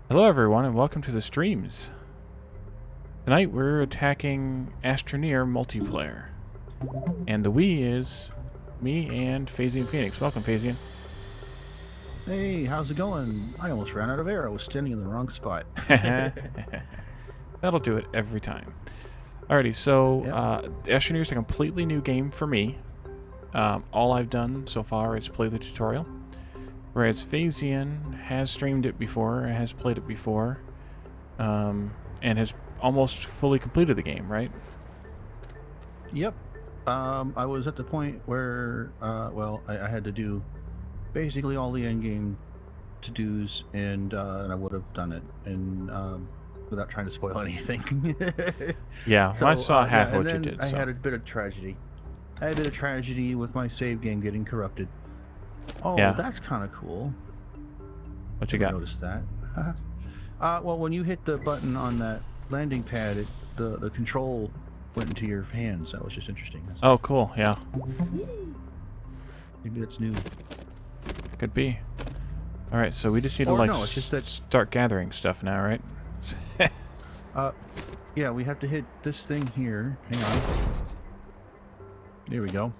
Hello everyone and welcome to the streams. Tonight we're attacking Astroneer multiplayer. And the we is me and Phasian Phoenix. Welcome, Phasian. Hey, how's it going? I almost ran out of air. I was standing in the wrong spot. That'll do it every time. Alrighty, so Yep. Astroneer is a completely new game for me. All I've done so far is play the tutorial. Whereas Phasian has streamed it before, has played it before, and has almost fully completed the game, right? Yep. I was at the point where, I had to do basically all the endgame to-dos, and I would have done it, and without trying to spoil anything. Yeah, So, I saw half and what you then did, I so. had a bit of tragedy. I had a bit of tragedy with my save game getting corrupted. Oh, Yeah. that's kind of cool. What you Never got? noticed that. Well, when you hit the button on that landing pad, the control went into your hands. That was just interesting. Oh, cool, yeah. Maybe that's new. Could be. Alright, so we just need to, Or like, no, it's just that, start gathering stuff now, right? yeah, we have to hit this thing here. Hang on. There we go.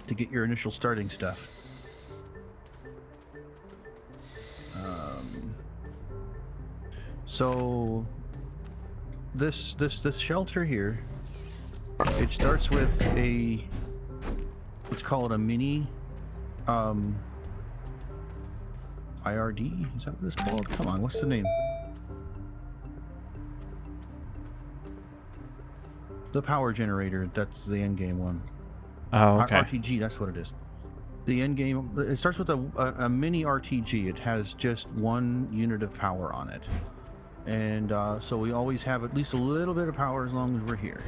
To get your initial starting stuff. So this shelter here, it starts with a, let's call it a mini IRD. Is that what it's called? Come on, what's the name? The power generator. That's the end game one. Oh, okay. RTG. That's what it is. The end game. It starts with a mini RTG. It has just one unit of power on it. And so we always have at least a little bit of power as long as we're here.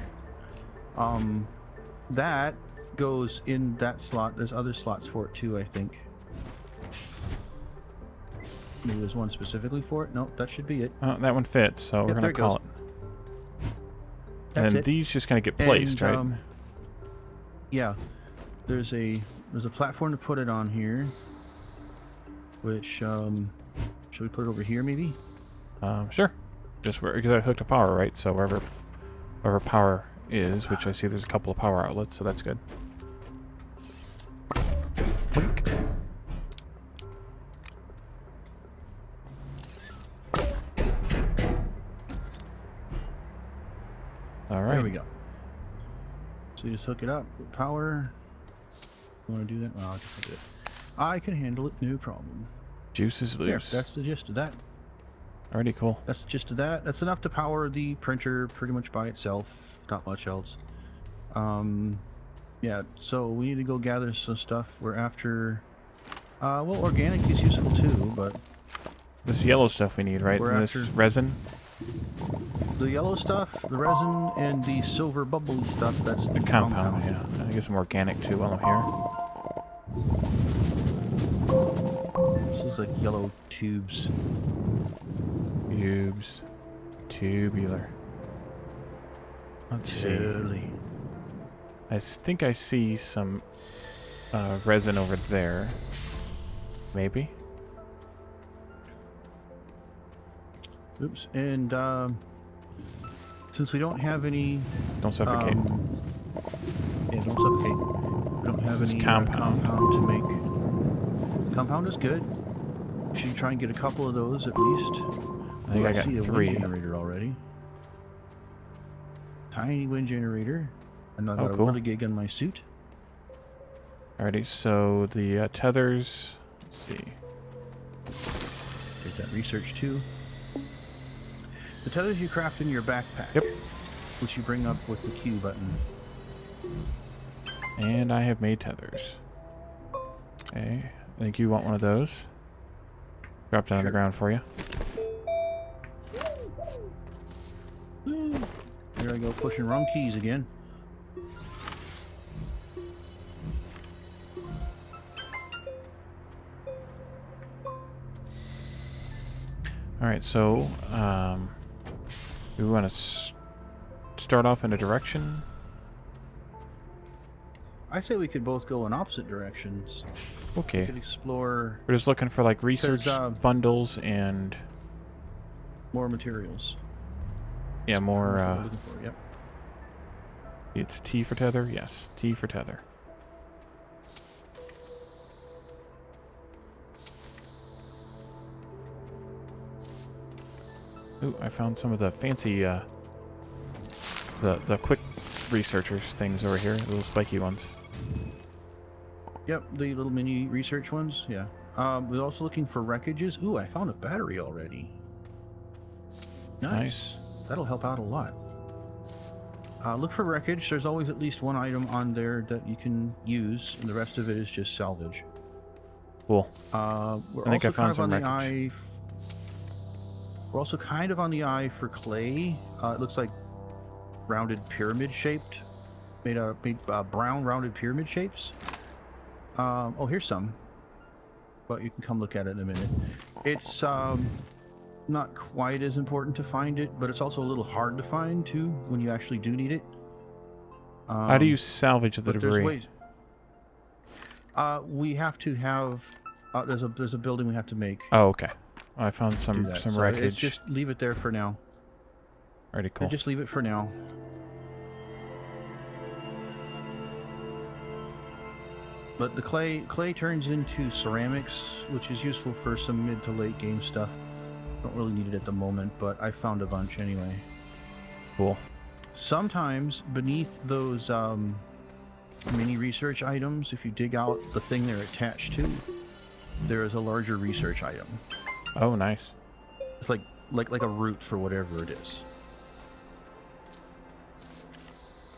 That goes in that slot. There's other slots for it too, I think. Maybe there's one specifically for it. Nope, that should be it. Oh, that one fits, so we're Yep, gonna there it call goes. it. That's And it. these just kind of get placed, right? Yeah, there's a platform to put it on here. Which should we put it over here maybe? Sure. Just where, because I hooked to power, right? So wherever power is, which I see there's a couple of power outlets, so that's good. Blink. All right. There we go. So you just hook it up with power. You want to do that? Well, I'll just do it. I can handle it, no problem. Juice is There, loose. that's the gist of that. Already cool. That's the gist of that. That's enough to power the printer pretty much by itself. Not much else. Yeah, so we need to go gather some stuff. We're after... well, organic is useful too, but... This yellow stuff we need, right? We're And this after- resin? The yellow stuff, the resin, and the silver bubbly stuff, that's The compound, yeah. I get some organic too while I'm This is like yellow tubes. here. Tubes. Tubular. Let's see. Silly. I think I see some resin over there. Maybe. Oops, and since we don't have any... Don't suffocate. Yeah, don't suffocate. We don't have This is any compound. compound to make. Compound is good. We should try and get a couple of those at least. I think I got see a 3. wind generator already. Tiny wind generator. And I've Oh, got cool. a whirligig on my suit. Alrighty, so the tethers. Let's see. There's that research too. The tethers you craft in your backpack. Yep. Which you bring up with the Q button. And I have made tethers. Okay. I think you want one of those. Drop down on the Sure. ground for you. Here I go, pushing wrong keys again. Alright, so we want to start off in a direction. I say we could both go in opposite directions. We Okay. could explore... We're just looking for like research There's, bundles and More materials. Yeah, more, That's what we're looking for, yep. it's T for tether? Yes, T for tether. Ooh, I found some of the fancy, the quick researchers things over here, the little spiky ones. Yep, the little mini research ones, yeah. We're also looking for wreckages. Ooh, I found a battery already. Nice. That'll help out a lot. Look for wreckage. There's always at least one item on there that you can use, and the rest of it is just salvage. Cool. We're I think I also found kind of some on the wreckage. eye. We're also kind of on the eye for clay. It looks like rounded pyramid shaped, made brown rounded pyramid shapes. Oh, here's some. But you can come look at it in a minute. It's not quite as important to find it, but it's also a little hard to find too when you actually do need it. How do you salvage the but debris? There's ways. We have to have. There's a building we have to make. Oh, okay. I found to do some that. So wreckage. it's just leave it there for now. Alrighty, cool. Just leave it for now. But the clay turns into ceramics, which is useful for some mid to late game stuff. Don't really need it at the moment, but I found a bunch anyway. Cool. Sometimes beneath those mini research items, if you dig out the thing they're attached to, there is a larger research item. Oh, nice. It's like a root for whatever it is.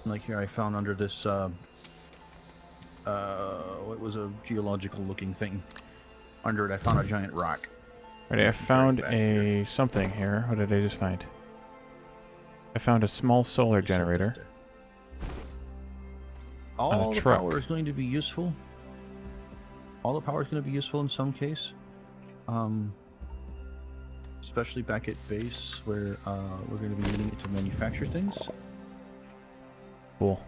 Like here, I found under this what was a geological looking thing. Under it, I found a giant rock. Alrighty, I found something here. What did I just find? I found a small solar generator. All the truck. power is going to be useful. All the power is going to be useful in some case. Especially back at base where we're going to be needing it to manufacture things. Cool.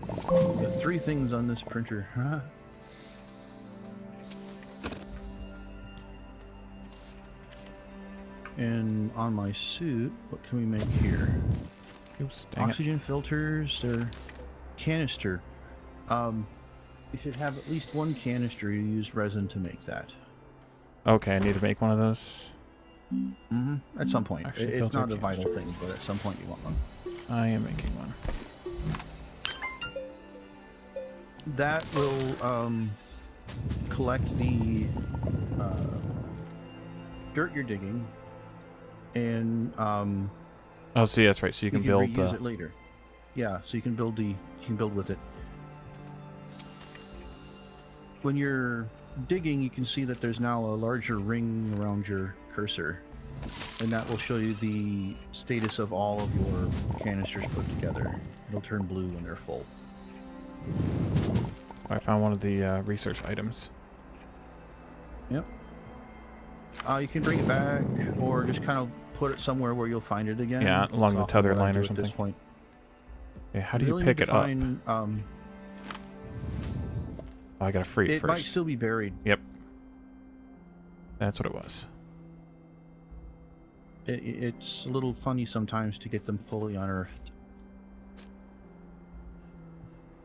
We got 3 things on this printer. Huh? And on my suit, what can we make here? Oops, dang Oxygen filters, they're canister. You should have at least one canister. You use resin to make that. it. Okay, I need to make one of those. Mm-hmm. At some point. Actually, It's filter not a vital canister. thing, but at some point you want one. I am making one. That will collect the dirt you're digging, and Oh, see, that's right. So you can build reuse it later. Yeah, so you can build with it. When you're digging, you can see that there's now a larger ring around your cursor, and that will show you the status of all of your canisters put together. It'll turn blue when they're full. I found one of the research items. Yep. You can bring it back, or just kind of put it somewhere where you'll find it again. Yeah, along the It's often tether what I line do or at something. this point. Yeah, how do you really pick need it to up? find, Oh, I gotta free it it first. might still be buried. Yep. That's what it was. It's a little funny sometimes to get them fully unearthed.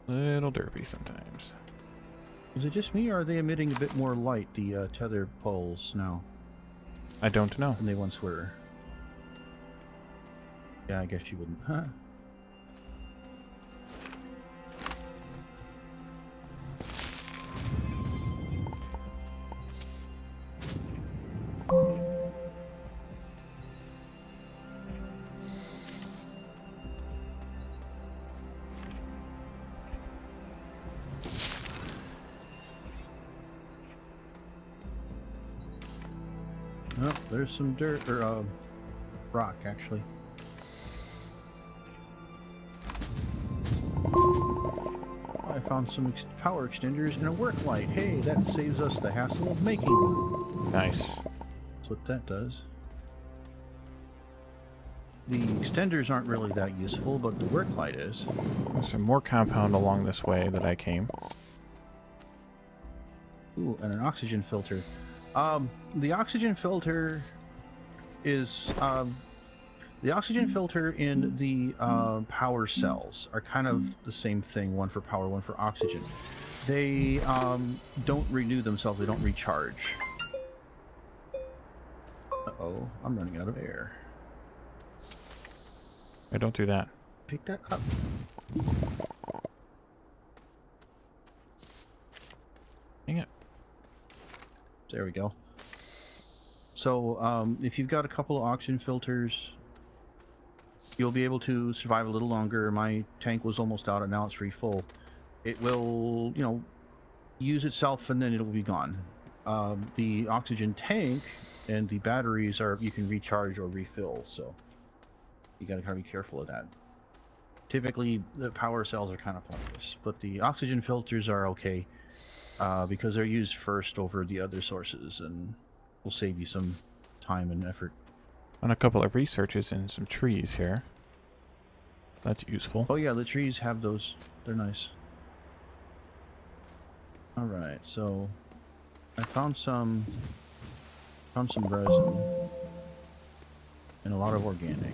Little derpy sometimes. Is it just me, or are they emitting a bit more light, the tether poles now, I don't know. than they once were? Yeah, I guess you wouldn't. Huh? Oh, there's some dirt, or rock, actually. I found some power extenders and a work light. Hey, that saves us the hassle of making one. Nice. That's what that does. The extenders aren't really that useful, but the work light is. There's some more compound along this way that I came. Ooh, and an oxygen filter. The oxygen filter is the oxygen filter in the power cells are kind of the same thing. One for power, one for oxygen. They don't renew themselves. They don't recharge. Uh-oh, I'm running out of air. I don't do that. Pick that up. Dang it. There we go. So if you've got a couple of oxygen filters, you'll be able to survive a little longer. My tank was almost out and now it's re-full. It will, you know, use itself and then it'll be gone. The oxygen tank and the batteries are, you can recharge or refill, so you gotta kind of be careful of that. Typically the power cells are kind of pointless, but the oxygen filters are okay because they're used first over the other sources and will save you some time and effort. On a couple of researches in some trees here. That's useful. Oh yeah, the trees have those. They're nice. Alright, so I found some resin and a lot of organic.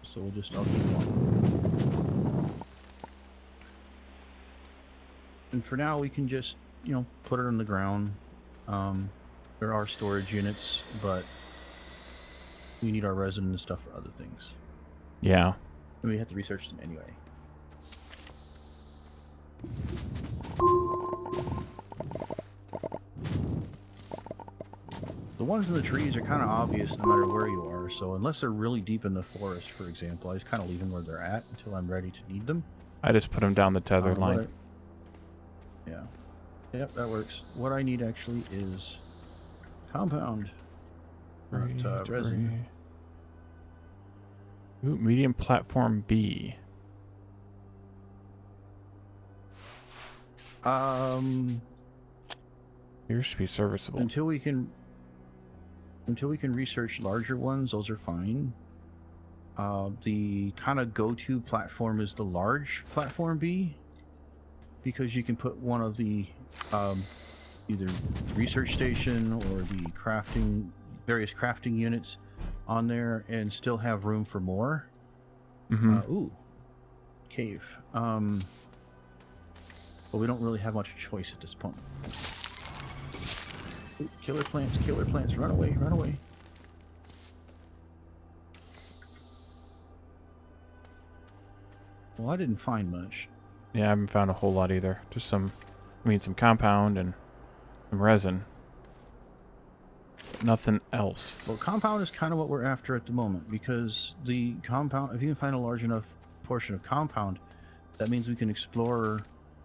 So we'll just, I'll keep one. And for now we can just, you know, put it on the ground. There are storage units, but we need our resin and stuff for other things. Yeah. And we have to research them anyway. The ones in the trees are kind of obvious no matter where you are, so unless they're really deep in the forest, for example, I just kind of leave them where they're at until I'm ready to need them. I just put them down the tether line. Yeah. Yep, that works. What I need actually is compound, not resin. Ooh, medium platform B. Yours should be serviceable. Until we can research larger ones, those are fine. The kind of go-to platform is the large platform B, because you can put one of the either research station or the various crafting units on there and still have room for more. Ooh, cave. But we don't really have much choice at this point. Ooh, killer plants, run away, run away. Well, I didn't find much. Yeah, I haven't found a whole lot either. Just some compound and some resin. Nothing else. Well, compound is kind of what we're after at the moment, because the compound, if you can find a large enough portion of compound, that means we can explore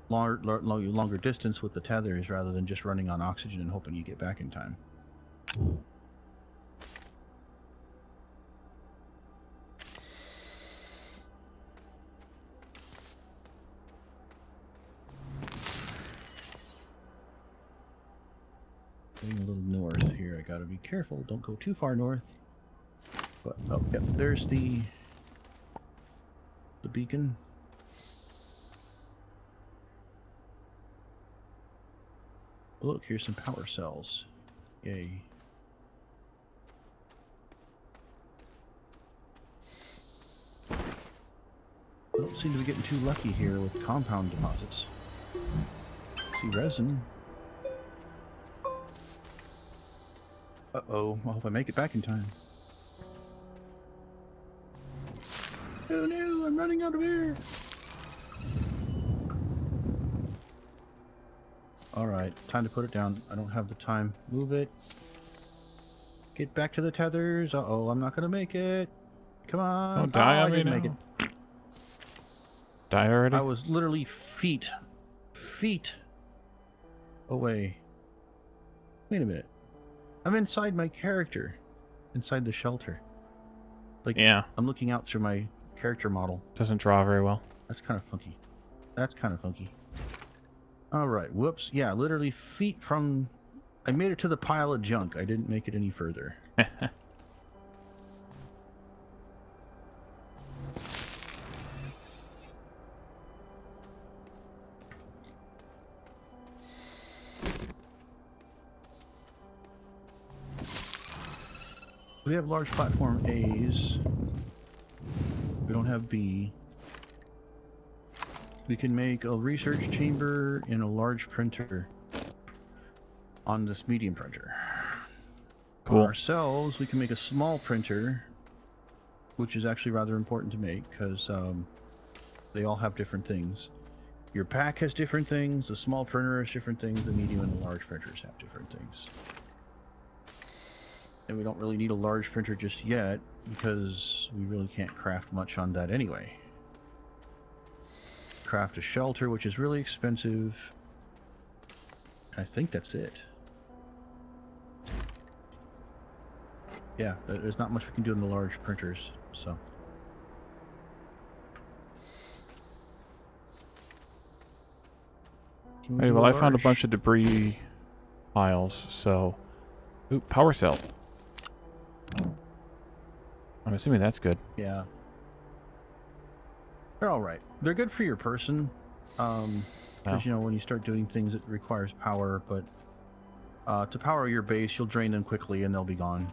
longer distance with the tethers rather than just running on oxygen and hoping you get back in time. Getting a little north here, I gotta be careful, don't go too far north. But, oh, yep, there's the beacon. Oh, look, here's some power cells. Yay. I don't seem to be getting too lucky here with compound deposits. See resin. Uh-oh, I hope I make it back in time. Oh no, I'm running out of air! Alright, time to put it down. I don't have the time. Move it. Get back to the tethers. Uh-oh, I'm not gonna make it. Come on. Don't die on I me didn't now. make it. Die already? I was literally feet away. Wait a minute. I'm inside my character. Inside the shelter. Like, Yeah. I'm looking out through my character model. Doesn't draw very well. That's kind of funky. That's kind of funky. Alright, whoops. Yeah, literally feet from... I made it to the pile of junk. I didn't make it any further. we have large platform A's. We don't have B. We can make a research chamber in a large printer on this medium printer. Cool. Ourselves, we can make a small printer, which is actually rather important to make because they all have different things. Your pack has different things, the small printer has different things, the medium and the large printers have different things. And we don't really need a large printer just yet because we really can't craft much on that anyway. Craft a shelter, which is really expensive. I think that's it. Yeah, there's not much we can do in the large printers, so. Hey, well, I found a bunch of debris piles, so... Ooh, power cell. I'm assuming that's good. Yeah. They're alright. They're good for your person. Because, you know, when you start doing things, it requires power, but... to power your base, you'll drain them quickly and they'll be gone.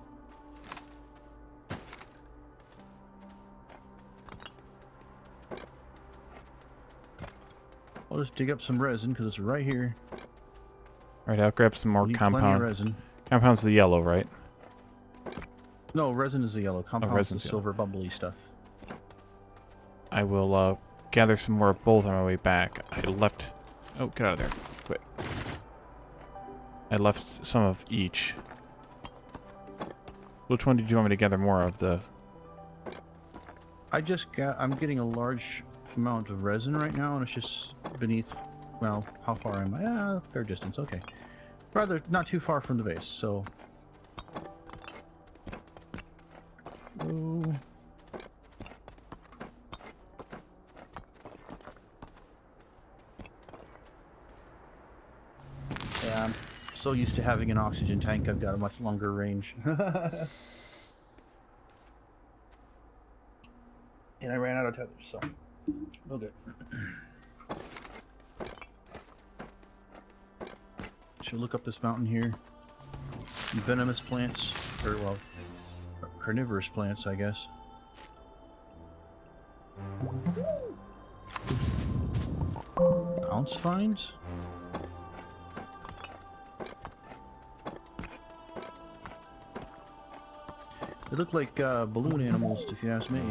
I'll just dig up some resin, because it's right here. Alright, I'll grab some more Need plenty of compound. resin. Compound's the yellow, right? No, resin is the yellow. Compound's the resin's silver bubbly stuff. I will gather some more of both on my way back. I left... Oh, get out of there. Quick. I left some of each. Which one did you want me to gather more of? The... I'm getting a large amount of resin right now, and it's just beneath... Well, how far am I? Ah, fair distance, okay. Rather, not too far from the base, so... Ooh. Yeah, I'm so used to having an oxygen tank, I've got a much longer range. And I ran out of tethers, so no good. Should look up this mountain here. Venomous plants, or well, carnivorous plants, I guess. Ounce vines? They look like balloon animals, if you ask me.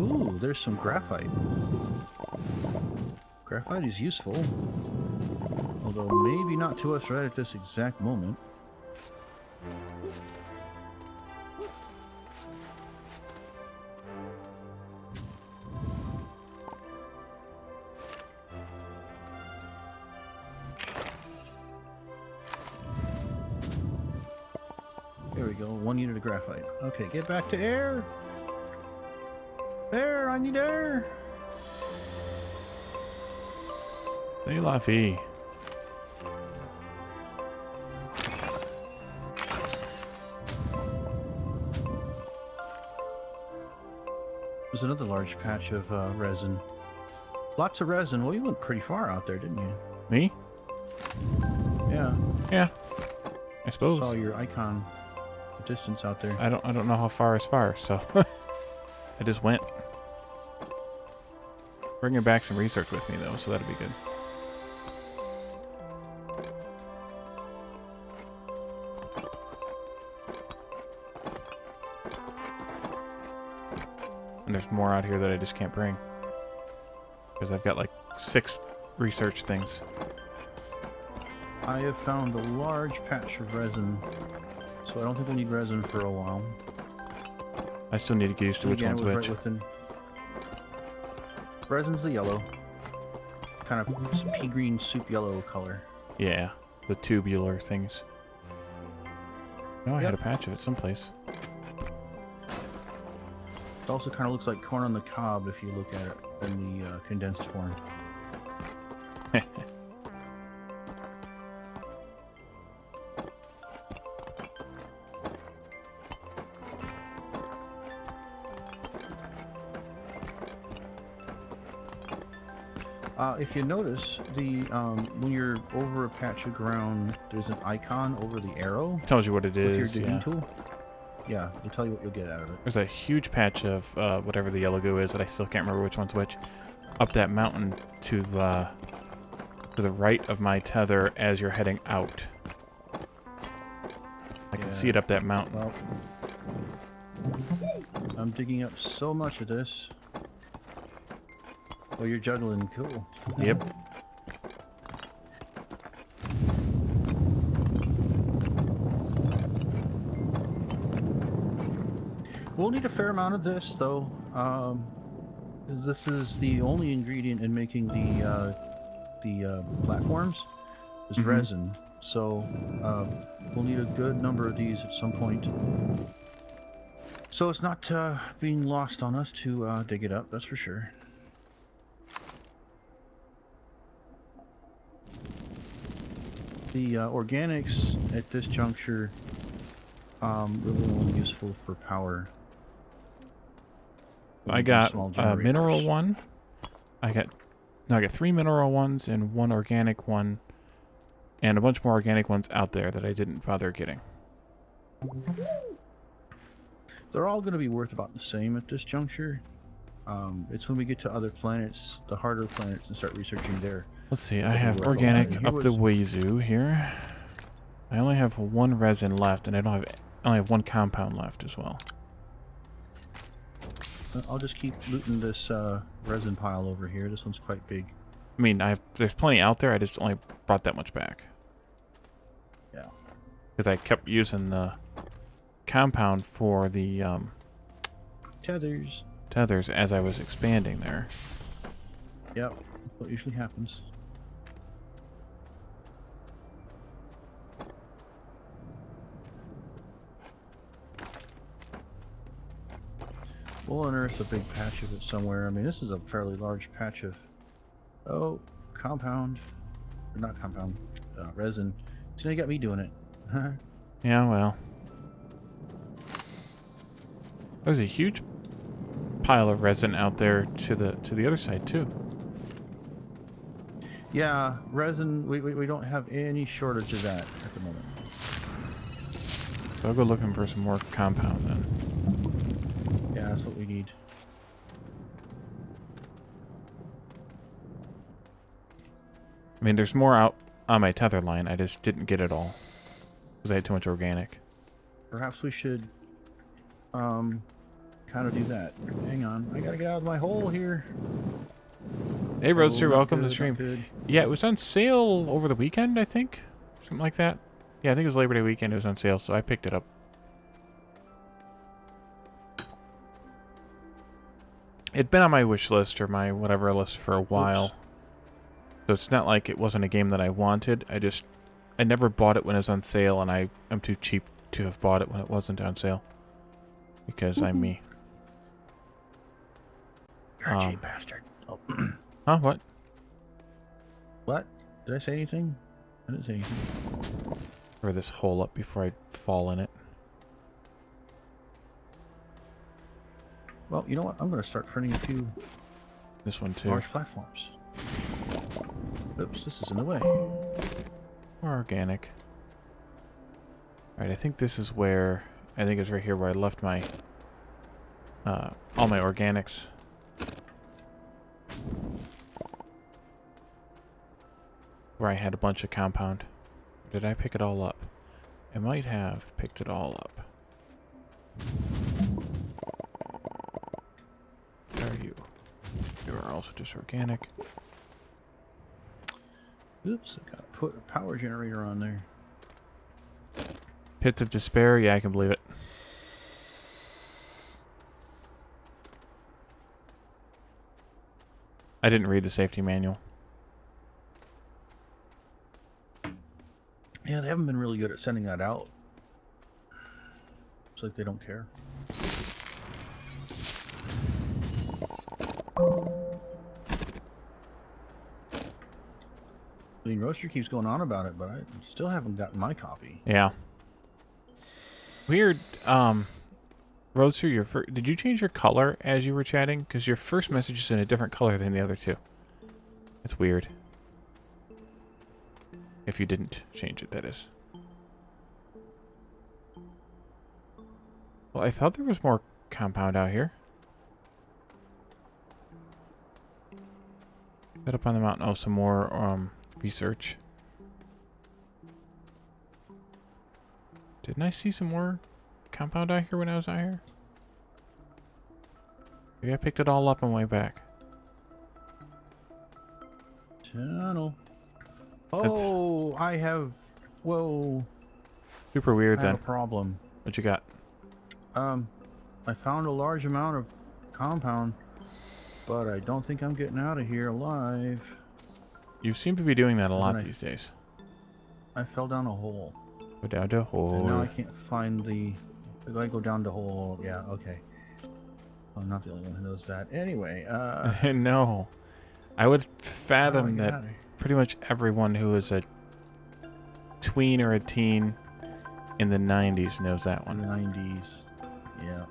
Ooh, there's some graphite. Graphite is useful, although maybe not to us right at this exact moment. There we go, 1 unit of graphite. Okay, get back to air! Air, I need air! Say la vie. There's another large patch of resin. Lots of resin. Well, you went pretty far out there, didn't you? Me? Yeah. Yeah. I suppose. Saw your icon distance out there. I don't know how far is far, so I just went. Bringing back some research with me though, so that'd be good. And there's more out here that I just can't bring. Because I've got like 6 research things. I have found a large patch of resin, so I don't think we'll need resin for a while. I still need to get used to which Again, one's it was which. right within... Resin's the yellow. Kind of pea green soup yellow color. Yeah, the tubular things. No, I had a Yep. patch of it someplace. It also kind of looks like corn on the cob if you look at it in the condensed form. If you notice, the when you're over a patch of ground, there's an icon over the arrow Tells you what it with your is, digging yeah. tool. Yeah, it'll tell you what you'll get out of it. There's a huge patch of whatever the yellow goo is that I still can't remember which one's which, up that mountain to the right of my tether as you're heading out. I can see it up that mountain. Well, I'm digging up so much of this. Oh, you're juggling. Cool. Yep. We'll need a fair amount of this, though. This is the only ingredient in making the platforms is resin. So we'll need a good number of these at some point. So it's not being lost on us to dig it up, that's for sure. The organics at this juncture really only useful for power. I got a mineral one. I got 3 mineral ones and 1 organic one, and a bunch more organic ones out there that I didn't bother getting. They're all going to be worth about the same at this juncture. It's when we get to other planets, the harder planets, and start researching there. Let's see, I have organic up the wazoo here. I only have 1 resin left, and I only have 1 compound left as well. I'll just keep looting this resin pile over here. This one's quite big. I mean, there's plenty out there, I just only brought that much back. Yeah. Because I kept using the compound for the tethers as I was expanding there. Yep, that's what usually happens. We'll unearth a big patch of it somewhere. I mean, this is a fairly large patch of... Oh, compound. Or not compound, resin. So they got me doing it. Yeah, well. There's a huge pile of resin out there to the other side, too. Yeah, resin, we don't have any shortage of that at the moment. So I'll go looking for some more compound then. Yeah, that's what we need. I mean, there's more out on my tether line. I just didn't get it all because I had too much organic. Perhaps we should kind of do that. Hang on, I gotta get out of my hole here. Hey, Roadster, welcome to the Not stream. good. Yeah, it was on sale over the weekend, I think. Something like that. Yeah, I think it was Labor Day weekend. It was on sale, so I picked it up. It'd been on my wish list or my whatever list for a while. Oops. So it's not like it wasn't a game that I wanted. I never bought it when it was on sale, and I'm too cheap to have bought it when it wasn't on sale. Because I'm me. You're a cheap bastard. Oh. Huh? What? What? Did I say anything? I didn't say anything. Cover this hole up before I fall in it. Well, you know what? I'm going to start printing a few This one too. large platforms. Oops, this is in the way. More organic. Alright, I think this is where... I think it's right here where I left my... all my organics. Where I had a bunch of compound. Did I pick it all up? I might have picked it all up. Where are you? You are also just organic. Oops, I got to put a power generator on there. Pits of Despair? Yeah, I can believe it. I didn't read the safety manual. Yeah, they haven't been really good at sending that out. It's like they don't care. I mean, Roaster keeps going on about it, but I still haven't gotten my copy. Yeah. Weird. Roadster, did you change your color as you were chatting? Because your first message is in a different color than the other two. It's weird. If you didn't change it, that is. Well, I thought there was more compound out here. Get up on the mountain. Oh, some more research. Didn't I see some more compound out here when I was out here? Maybe I picked it all up on my way back. Tunnel. Oh, I have... Whoa. Super weird I then. have a problem. What you got? I found a large amount of compound, but I don't think I'm getting out of here alive. You seem to be doing that a And lot then these days. I fell down a hole. Go down the And now I hole. can't find the... If I go down the hole... Yeah, okay. I'm not the only one who knows that. Anyway, No. I would how do I fathom get that out of here? pretty much everyone who is a tween or a teen in the 90s knows that one. 90s. Yeah.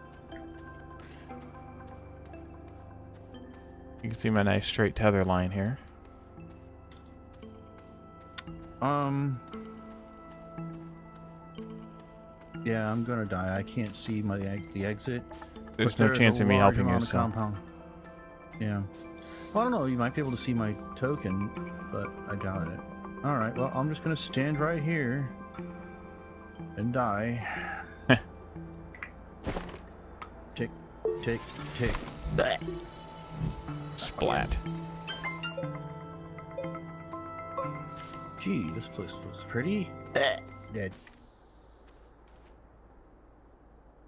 You can see my nice straight tether line here. Yeah, I'm gonna die. I can't see the exit. There's but no there is chance a of me large helping you, amount of so... compound. Yeah. Well, I don't know. You might be able to see my token, but I doubt it. All right. Well, I'm just gonna stand right here and die. Tick, tick, tick. Bleh. Splat. Gee, this place looks pretty. Bleh. Dead.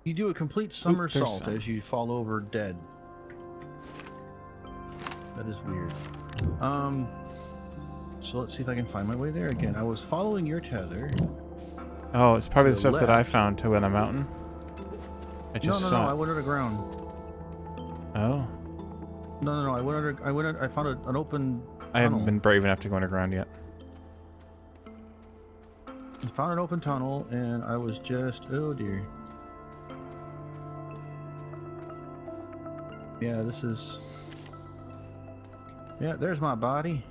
You do a complete somersault some. as you fall over dead. That is weird. So let's see if I can find my way there again. I was following your tether. Oh, it's probably To the the stuff that I left. found too on the mountain. I No, just no, saw no, I it. went underground. Oh. No, I found an open I haven't tunnel. been brave enough to go underground yet. I found an open tunnel and I was just, oh dear. Yeah, this is... Yeah, there's my body.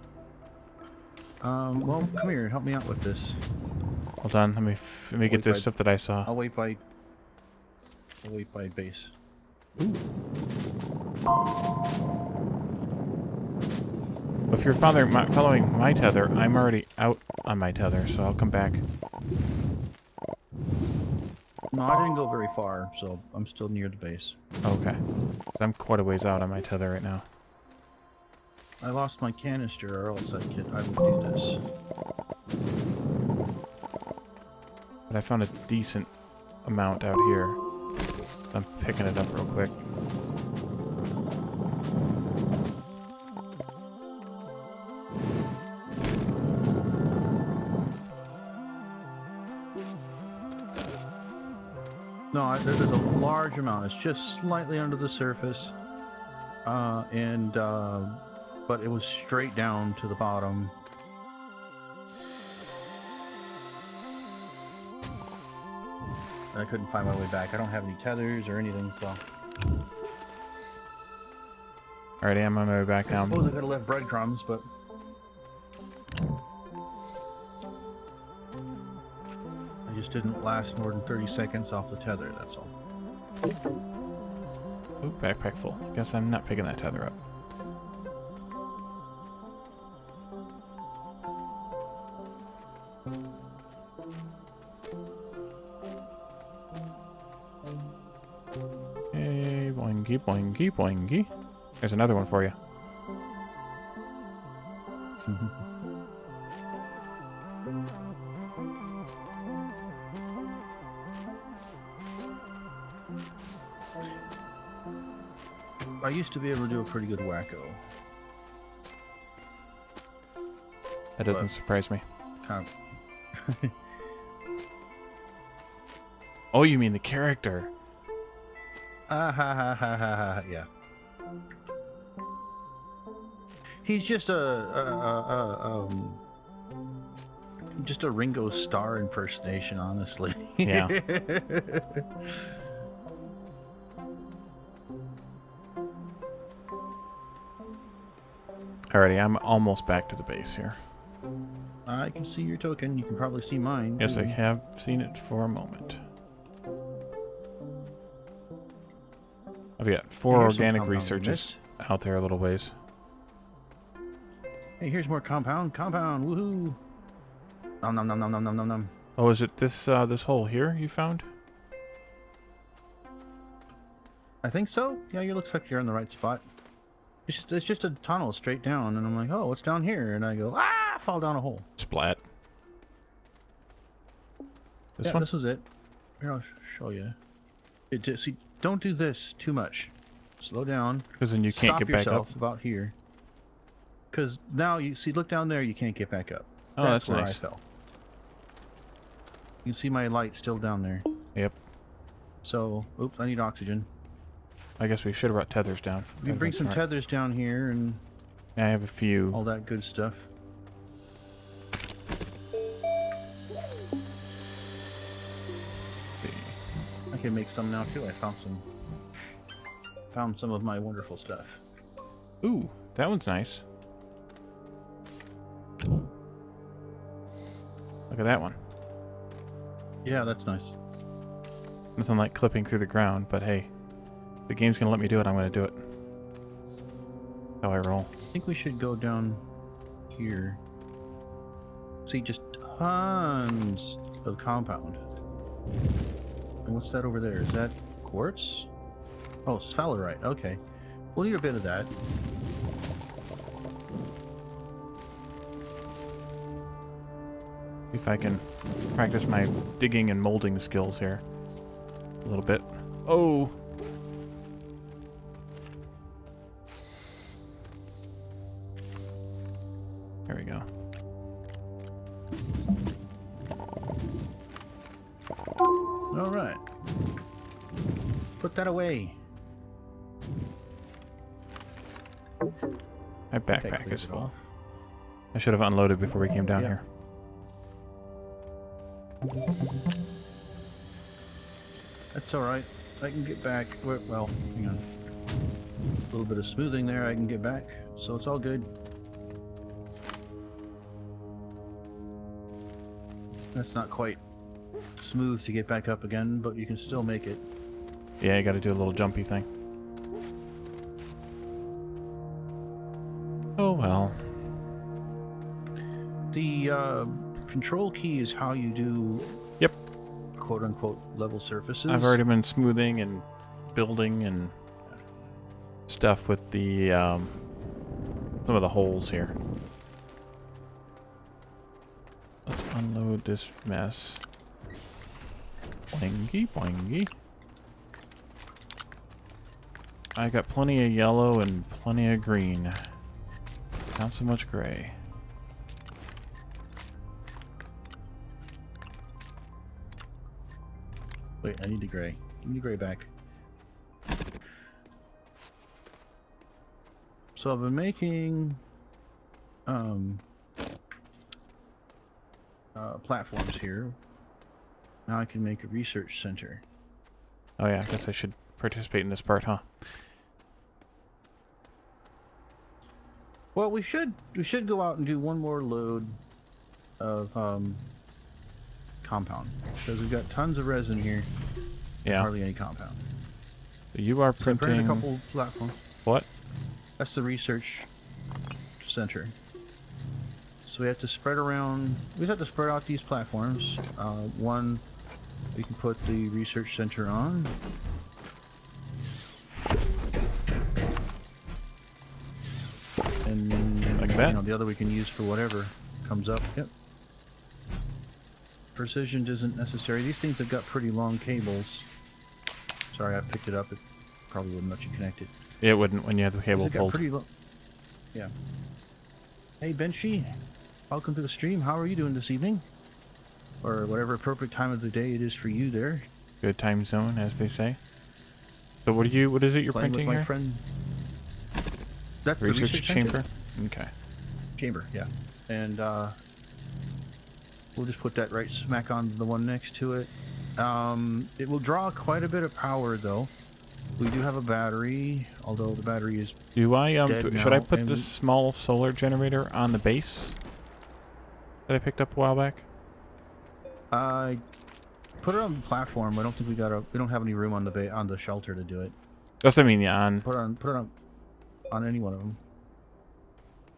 Well, come here, help me out with this. Hold on, let me get Wait, this stuff that I saw. I'll wait by base. If you're following my tether, I'm already out on my tether, so I'll come back. No, I didn't go very far, so I'm still near the base. Okay. I'm quite a ways out on my tether right now. I lost my canister, or else I would do this. But I found a decent amount out here. I'm picking it up real quick. No, there's a large amount. It's just slightly under the surface, but it was straight down to the bottom. I couldn't find my way back. I don't have any tethers or anything, so... Alrighty, I'm on my way back I down. suppose I could have left breadcrumbs, but... I just didn't last more than 30 seconds off the tether, that's all. Ooh, backpack full. Guess I'm not picking that tether up. Hey, boingy, boingy, boingy. There's another one for you. I used to be able to do a pretty good wacko. That doesn't surprise me. Kind of... Oh, you mean the character? Ah ha ha ha ha ha, yeah. He's just just a Ringo Starr impersonation, honestly. Yeah. Alrighty, I'm almost back to the base here. I can see your token. You can probably see mine. Yes, I too. have seen it for a moment. I've got 4 Here's some organic compound we researches missed. out there a little ways. Hey, here's more compound. Compound. Woohoo. Nom nom nom nom nom nom nom nom. Oh, is it this hole here you found? I think so. Yeah, you looks like you're in the right spot. It's just a tunnel straight down, and I'm like, oh, what's down here? And I go, ah, fall down a hole. Splat. This Yeah, one? this was it. Here, I'll show you. See, don't do this too much. Slow down. Because then you can't Stop get back up. yourself about here. Because now you see, look down there. You can't get back up. Oh, that's where nice. I fell. You can see my light still down there. Yep. So, oops, I need oxygen. I guess we should have brought tethers down. We can bring some tethers down here and Yeah, I have a few. all that good stuff. See. I can make some now too. I found some of my wonderful stuff. Ooh, that one's nice. Look at that one. Yeah, that's nice. Nothing like clipping through the ground, but hey, the game's gonna let me do it, I'm gonna do it. How I roll. I think we should go down here. See, just tons of compound. And what's that over there? Is that quartz? Oh, sphalerite. Okay. We'll need a bit of that. See if I can practice my digging and molding skills here. A little bit. Oh! There we go. All right. Put that away. My That backpack clears is it full. off. I should have unloaded before we came down Yeah. here. That's all right. I can get back. Well, hang on. A little bit of smoothing there. I can get back. So it's all good. That's not quite smooth to get back up again, but you can still make it. Yeah, I gotta do a little jumpy thing. Oh well. The control key is how you do Yep. quote-unquote level surfaces. I've already been smoothing and building and stuff with the some of the holes here. Let's unload this mess. Boingy, boingy. I got plenty of yellow and plenty of green. Not so much gray. Wait, I need the gray. Give me the gray back. So I've been making platforms here. Now I can make a research center. Oh yeah, I guess I should participate in this part, huh? Well, we should go out and do one more load of compound because we've got tons of resin here. Yeah. Hardly any compound. You are So I printed printing... a couple platforms. What? That's the research center. So we have to spread around. We have to spread out these platforms. One we can put the research center on. And Like that? You know, the other we can use for whatever comes up. Yep. Precision isn't necessary. These things have got pretty long cables. Sorry, I picked it up. It probably wouldn't let you connect it. It wouldn't when you had the cable They've got pulled. pretty long. Yeah. Hey, Benchy. Welcome to the stream. How are you doing this evening? Or whatever appropriate time of the day it is for you there. Good time zone, as they say. So what is it you're Playing printing with my here? friend. That's the Research center? chamber? Okay. Chamber, yeah. And we'll just put that right smack on the one next to it. It will draw quite a bit of power though. We do have a battery, although the battery is Do I dead should I now. put And this small solar generator on the base that I picked up a while back? I put it on the platform. I don't think we don't have any room on the shelter to do it. That's what I mean, yeah, Put it on any one of them.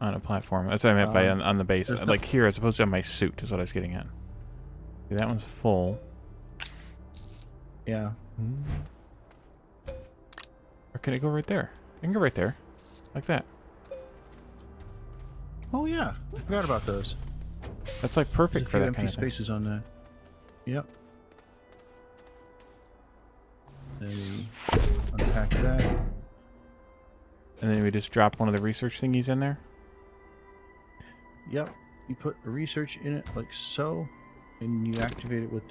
on a platform. That's what I meant by on the base. There's no- Like here, as opposed to on my suit, is what I was getting at. See, that one's full. Yeah. Or can it go right there? I can go right there. Like that. Oh yeah, I forgot about those. That's like perfect There's for a few that empty kind of thing. spaces on that. Yep. Then we unpack that. And then we just drop one of the research thingies in there. Yep. You put a research in it like so, and you activate it with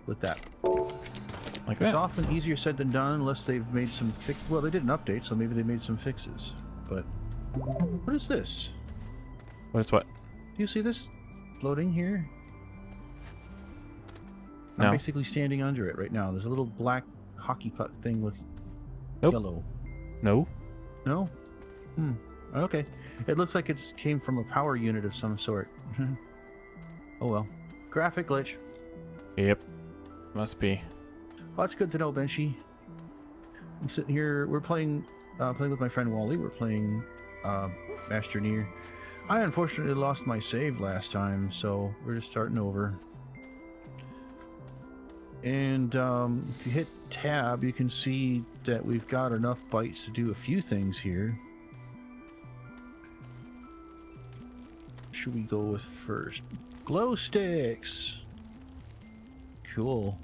with that. Like It's that. often easier said than done unless they've made some well, they did an update, so maybe they made some fixes. But what is this? What is what? Do you see this floating here? No. I'm basically standing under it right now. There's a little black hockey puck thing with Nope. yellow. No? No? Okay. It looks like it came from a power unit of some sort. Oh well. Graphic glitch. Yep. Must be. Well, that's good to know, Benchy. I'm sitting here. We're playing with my friend Wally. We're playing Astroneer. I unfortunately lost my save last time, so we're just starting over. And if you hit tab, you can see that we've got enough bytes to do a few things here. Should we go with first? Glow sticks! Cool.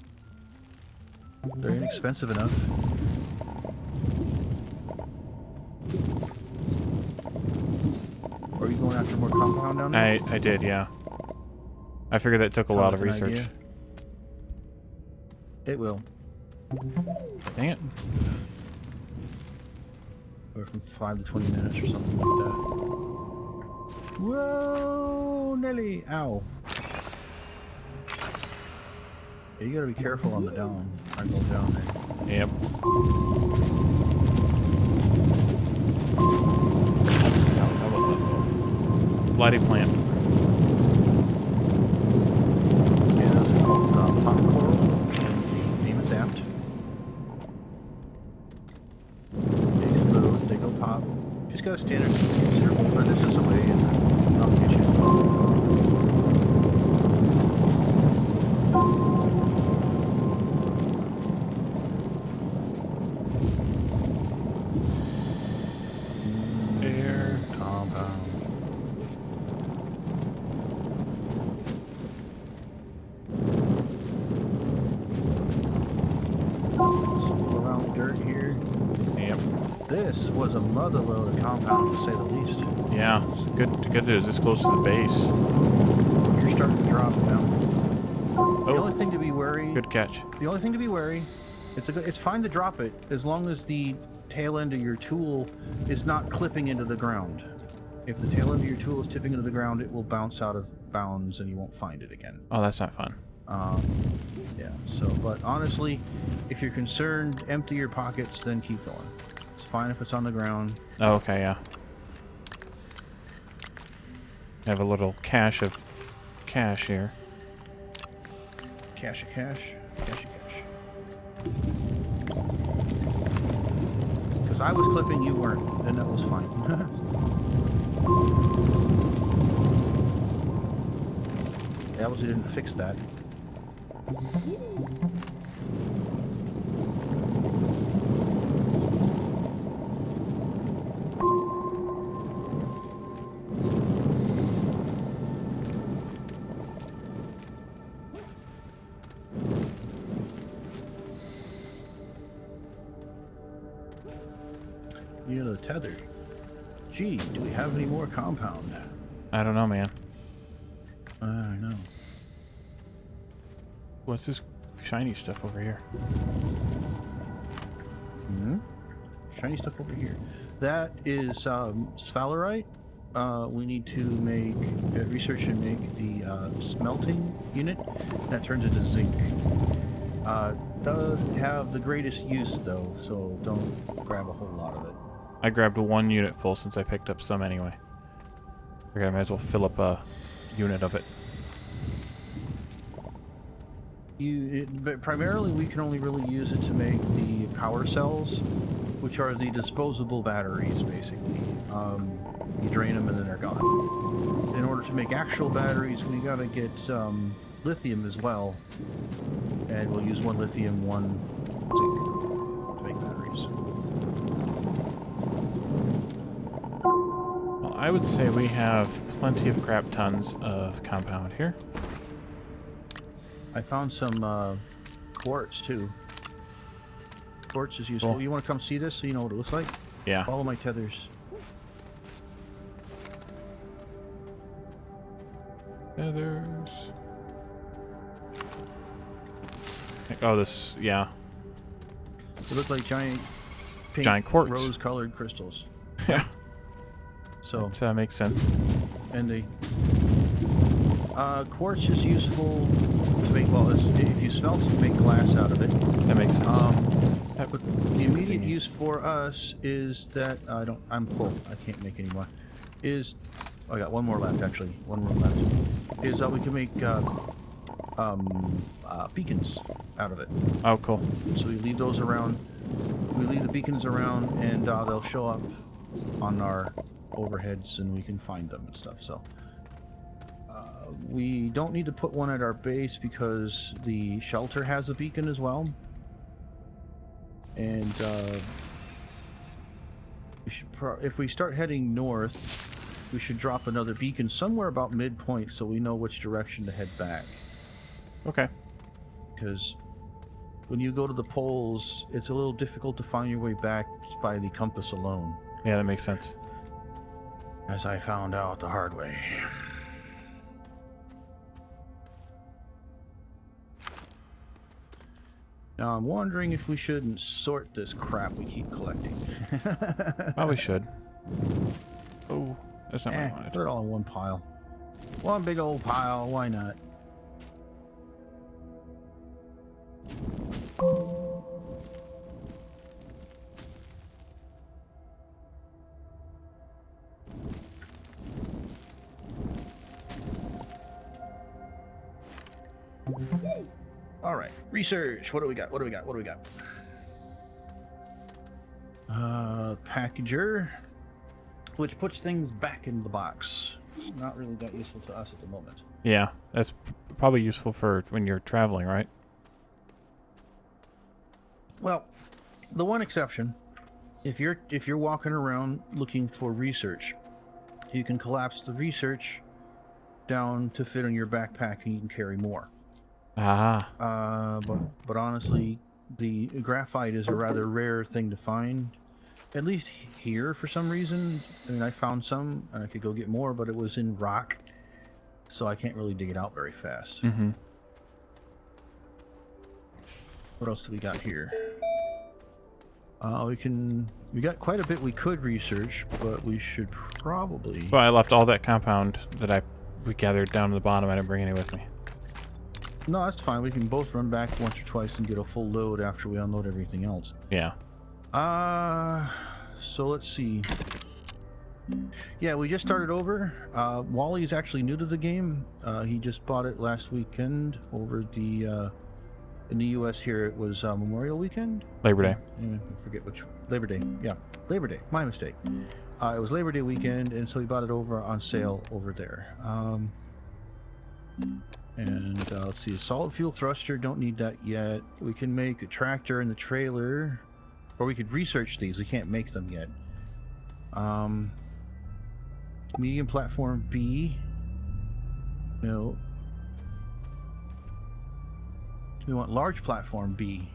They're inexpensive enough. Are you going after more compound down there? I did, yeah. I figured that took a Sounds lot like of an research. idea. It will. Dang it. Or from 5 to 20 minutes or something like that. Whoa, Nelly! Ow. Yeah, you gotta be careful on the down. I go down there. Yep. Bloody plant. Yeah, those are called pop coral. Name is apt. They explode, they go pop. Just gotta stand in considerable distance away and not get you. Air. Compound. Swirl around dirt here. Yep. This was a mother load of compound, to say the least. Yeah. It's good that it was this close to the base. You're starting to drop now. The Oh, only thing to be wary. good catch. The only thing to be wary. It's fine to drop it as long as the tail end of your tool is not clipping into the ground. If the tail end of your tool is tipping into the ground, it will bounce out of bounds and you won't find it again. Oh, that's not fun. Yeah. So, but honestly, if you're concerned, empty your pockets, then keep going. It's fine if it's on the ground. Oh, okay, yeah. I have a little cache of cash here. Cash, cash, cash, cash. Because I was clipping, you weren't, and that was fine. They obviously didn't fix that. You know, the tether. Gee, do we have any more compound? I don't know, man. I know. What's this shiny stuff over here? Shiny stuff over here. That is sphalerite. We need to make research and make the smelting unit that turns into zinc. doesn't have the greatest use though, so don't grab a whole lot of it. I grabbed 1 unit full since I picked up some anyway. Figured I might as well fill up a unit of it. But primarily we can only really use it to make the power cells, which are the disposable batteries, basically. You drain them and then they're gone. In order to make actual batteries, we gotta get lithium as well, and we'll use 1 lithium, 1 zinc to make batteries. Well, I would say we have plenty of crap tons of compound here. I found some quartz too. Quartz is useful. Cool. You want to come see this so you know what it looks like? Yeah. Follow my tethers. Feathers. Oh, this, yeah. They look like giant pink, Giant quartz. rose-colored crystals. Yeah. So, That makes sense. and they quartz is useful to make, well, if you smelt it, make glass out of it. That makes sense. But the immediate use for us is that I'm full. I can't make any more. Oh, I got 1 more left actually. 1 more left. Is we can make beacons out of it. Oh, cool. So we leave those around. We leave the beacons around, and they'll show up on our overheads, and we can find them and stuff. So we don't need to put one at our base because the shelter has a beacon as well. And we should if we start heading north, we should drop another beacon somewhere about midpoint so we know which direction to head back. Okay. Because when you go to the poles, it's a little difficult to find your way back by the compass alone. Yeah, that makes sense. As I found out the hard way. Now I'm wondering if we shouldn't sort this crap we keep collecting. Probably should. Oh, that's not what I wanted. Put it all in one pile. One big old pile, why not? All right, research. What do we got? What do we got? What do we got? Packager, which puts things back in the box. It's not really that useful to us at the moment. Yeah, that's probably useful for when you're traveling, right? Well, the one exception, if you're walking around looking for research, you can collapse the research down to fit in your backpack and you can carry more. Ah. But honestly, the graphite is a rather rare thing to find, at least here for some reason. I mean, I found some and I could go get more, but it was in rock, so I can't really dig it out very fast. Mm-hmm. What else do we got here? We got quite a bit we could research, but we should probably... Well, I left all that compound that we gathered down to the bottom. I didn't bring any with me. No, that's fine. We can both run back once or twice and get a full load after we unload everything else. Yeah. So let's see. Yeah, we just started over. Wally's actually new to the game. He just bought it last weekend over the... in the U.S. here, it was Memorial Weekend? Labor Day. I forget which... Labor Day. Yeah, Labor Day. My mistake. It was Labor Day weekend, and so he bought it over on sale over there. Let's see, a solid fuel thruster, don't need that yet. We can make a tractor and the trailer, or we could research these. We can't make them yet. Medium platform B. No. We want large platform B.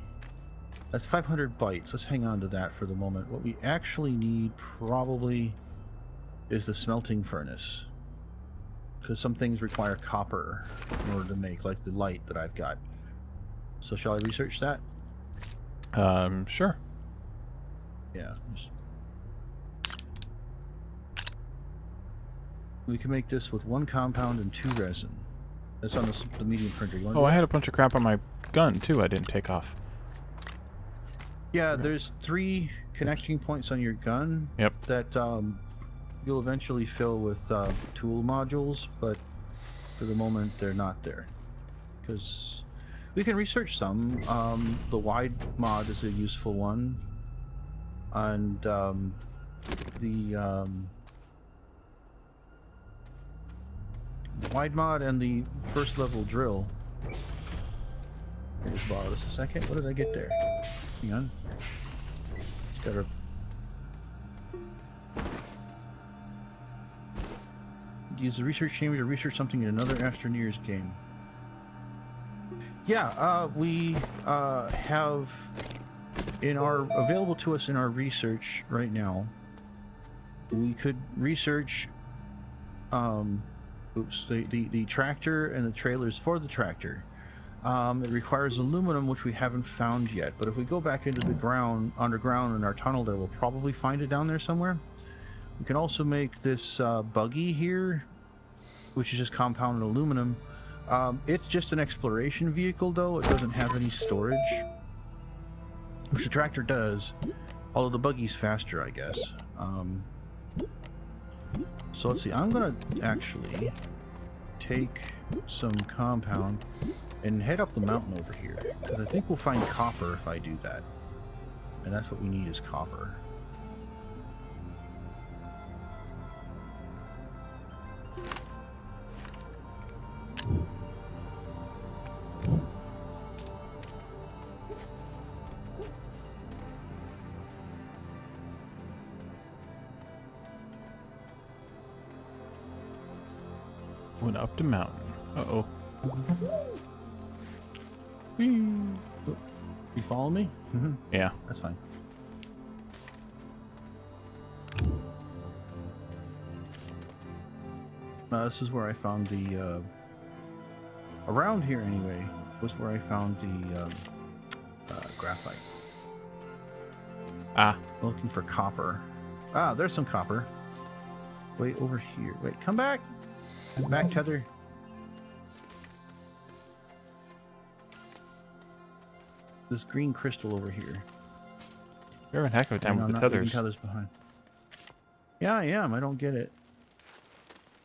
That's 500 bytes. Let's hang on to that for the moment. What we actually need probably is the smelting furnace, because some things require copper in order to make, like the light that I've got. So shall I research that? Sure. Yeah. We can make this with 1 compound and 2 resin. That's on the medium printer. You want Oh, I had a bunch of crap on my gun, too, I didn't take off. Yeah, there's 3 connecting points on your gun Yep. that you'll eventually fill with tool modules, but for the moment they're not there. Because we can research some. The wide mod is a useful one, and the wide mod and the first level drill. Just borrow this a second. What did I get there? Hang on. Just gotta... Use the research chamber to research something in another Astroneer's game. Yeah, we have available to us in our research right now. We could research the tractor and the trailers for the tractor. It requires aluminum, which we haven't found yet, but if we go back into the underground in our tunnel there, we'll probably find it down there somewhere. We can also make this buggy here, which is just compounded aluminum. It's just an exploration vehicle though, it doesn't have any storage, which the tractor does, although the buggy's faster, I guess. So let's see, I'm gonna actually take some compound and head up the mountain over here, because I think we'll find copper if I do that, and that's what we need is copper. Went up the mountain. Uh-oh. Whee. You follow me? Yeah. That's fine. This is where I found the, around here anyway, was where I found the graphite. Ah. Looking for copper. Ah, there's some copper. Wait, over here. Wait, come back! Come back, Tether. This green crystal over here. You're having a heck of a time with the tethers. Tethers behind. Yeah, I am. I don't get it.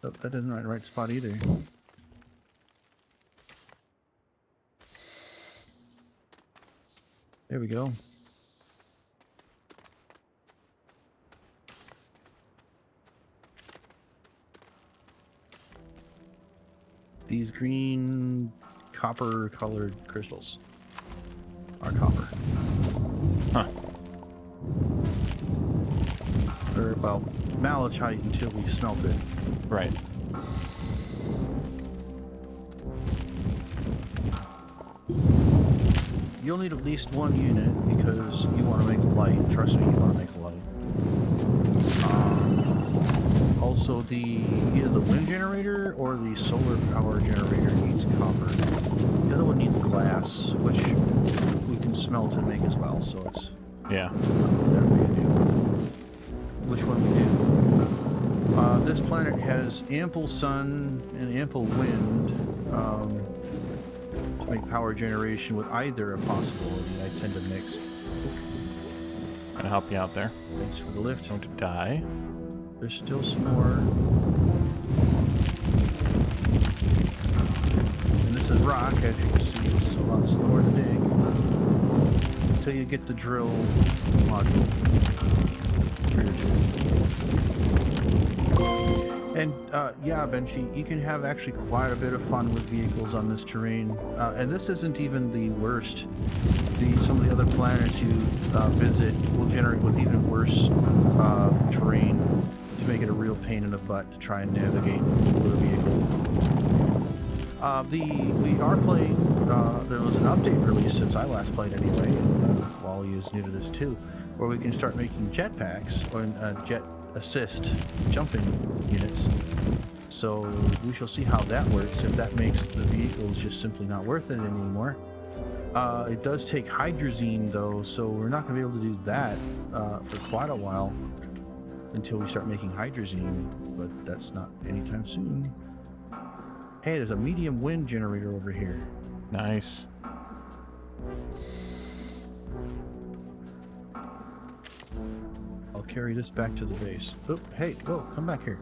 Oh, that isn't the right spot either. There we go. These green copper colored crystals are copper. Huh. They're about malachite until we smelt it. Right. You'll need at least 1 unit because you want to make a light. Trust me, you want to make a light. Also, either the wind generator or the solar power generator needs copper. The other one needs glass, which we can smelt and make as well. So it's Yeah. whatever you do. Which one we do? This planet has ample sun and ample wind to make power generation with either a possibility. I tend to mix. Gonna help you out there. Thanks for the lift. Don't die. There's still some more. And this is rock, as you can see, it's a lot slower to dig. Until you get the drill module. And yeah, Benji, you can have actually quite a bit of fun with vehicles on this terrain. And this isn't even the worst. Some of the other planets you visit will generate with even worse terrain to make it a real pain in the butt to try and navigate with a vehicle. We are playing, there was an update released since I last played anyway, and Wally is new to this too, where we can start making jetpacks, or jet assist jumping units. So we shall see how that works, if that makes the vehicles just simply not worth it anymore. It does take hydrazine though, so we're not going to be able to do that for quite a while until we start making hydrazine, but that's not anytime soon. Hey, there's a medium wind generator over here. Nice. carry this back to the base. Oh, hey, whoa, come back here.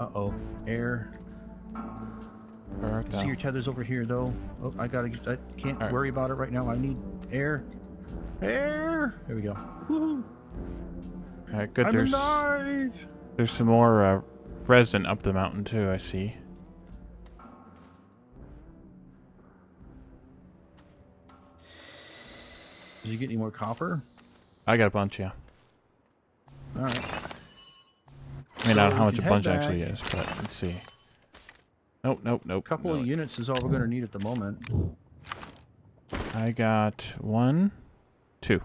Uh-oh, air. Alright, See your tether's over here, though. Oh, I can't All right. worry about it right now. I need air. Air! There we go. Woohoo! Alright, good. I'm There's alive! some more resin up the mountain too, I see. Did you get any more copper? I got a bunch, yeah. Alright. I mean, I don't know how we much can a bunch head actually back. is, but let's see. Nope, nope, nope. A couple no. of units is all we're going to need at the moment. I got 1, 2.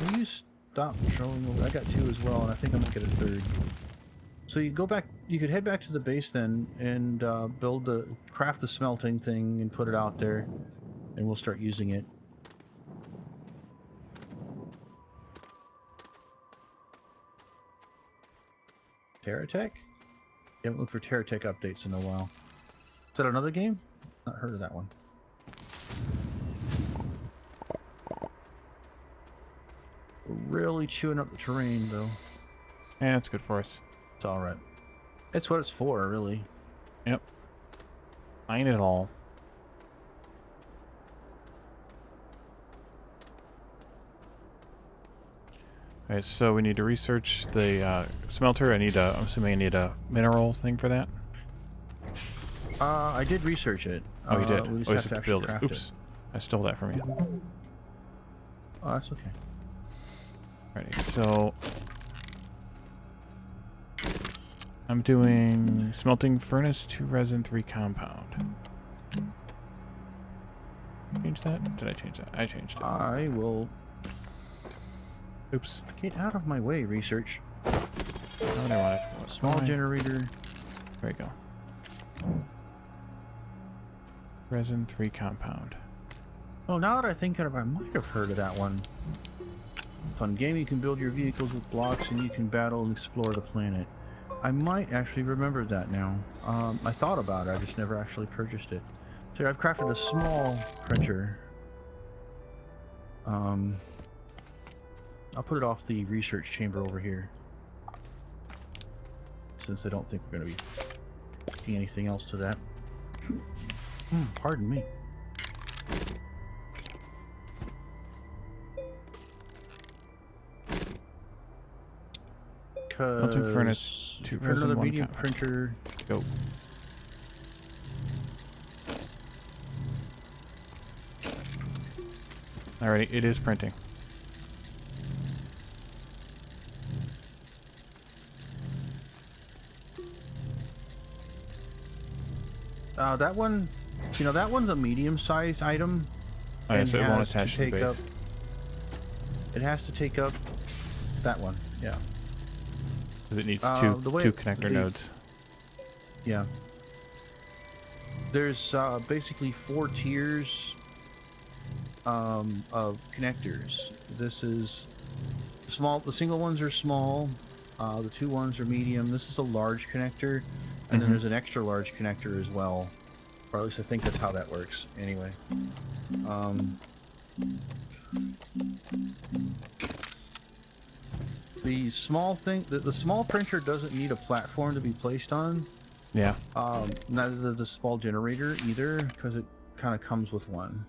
Will you stop showing over? I got 2 as well, and I think I might get a 3rd. So you go back, you could head back to the base then, and craft the smelting thing and put it out there, and we'll start using it. Terratech? You haven't looked for Terratech updates in a while. Is that another game? Not heard of that one. We're really chewing up the terrain, though. Yeah, it's good for us. It's alright. It's what it's for, really. Yep. Mine it all. Alright, so we need to research the smelter. I'm assuming I need a mineral thing for that. I did research it. Oh, you did? We just Oh, you have to have to actually build it. craft Oops. I stole that from you. Oh, that's okay. Alrighty, so I'm doing smelting furnace, 2 resin, 3 compound. Change that? Did I change that? I changed it. I will Oops. get out of my way, research. How do I want it? Small generator. There we go. Resin, 3 compound. Oh, now that I think of it, I might have heard of that one. Fun game, you can build your vehicles with blocks and you can battle and explore the planet. I might actually remember that now. I thought about it, I just never actually purchased it. So I've crafted a small printer. I'll put it off the research chamber over here, since I don't think we're going to be doing anything else to that. Pardon me. Melting furnace, 2 Print resin, another 1 medium compound. printer. Go. Alrighty, it is printing. That one, you know, that one's a medium-sized item. Oh, yeah, and so it won't has attach to the take base. up. It has to take up that one. Yeah. Because it needs the way two connector the- nodes. Yeah. There's basically 4 tiers of connectors. This is small. The single ones are small. The 2 ones are medium. This is a large connector, and then there's an extra large connector as well. Or at least I think that's how that works. Anyway. The small thing, the small printer doesn't need a platform to be placed on. Yeah. Neither does the small generator either, because it kind of comes with one.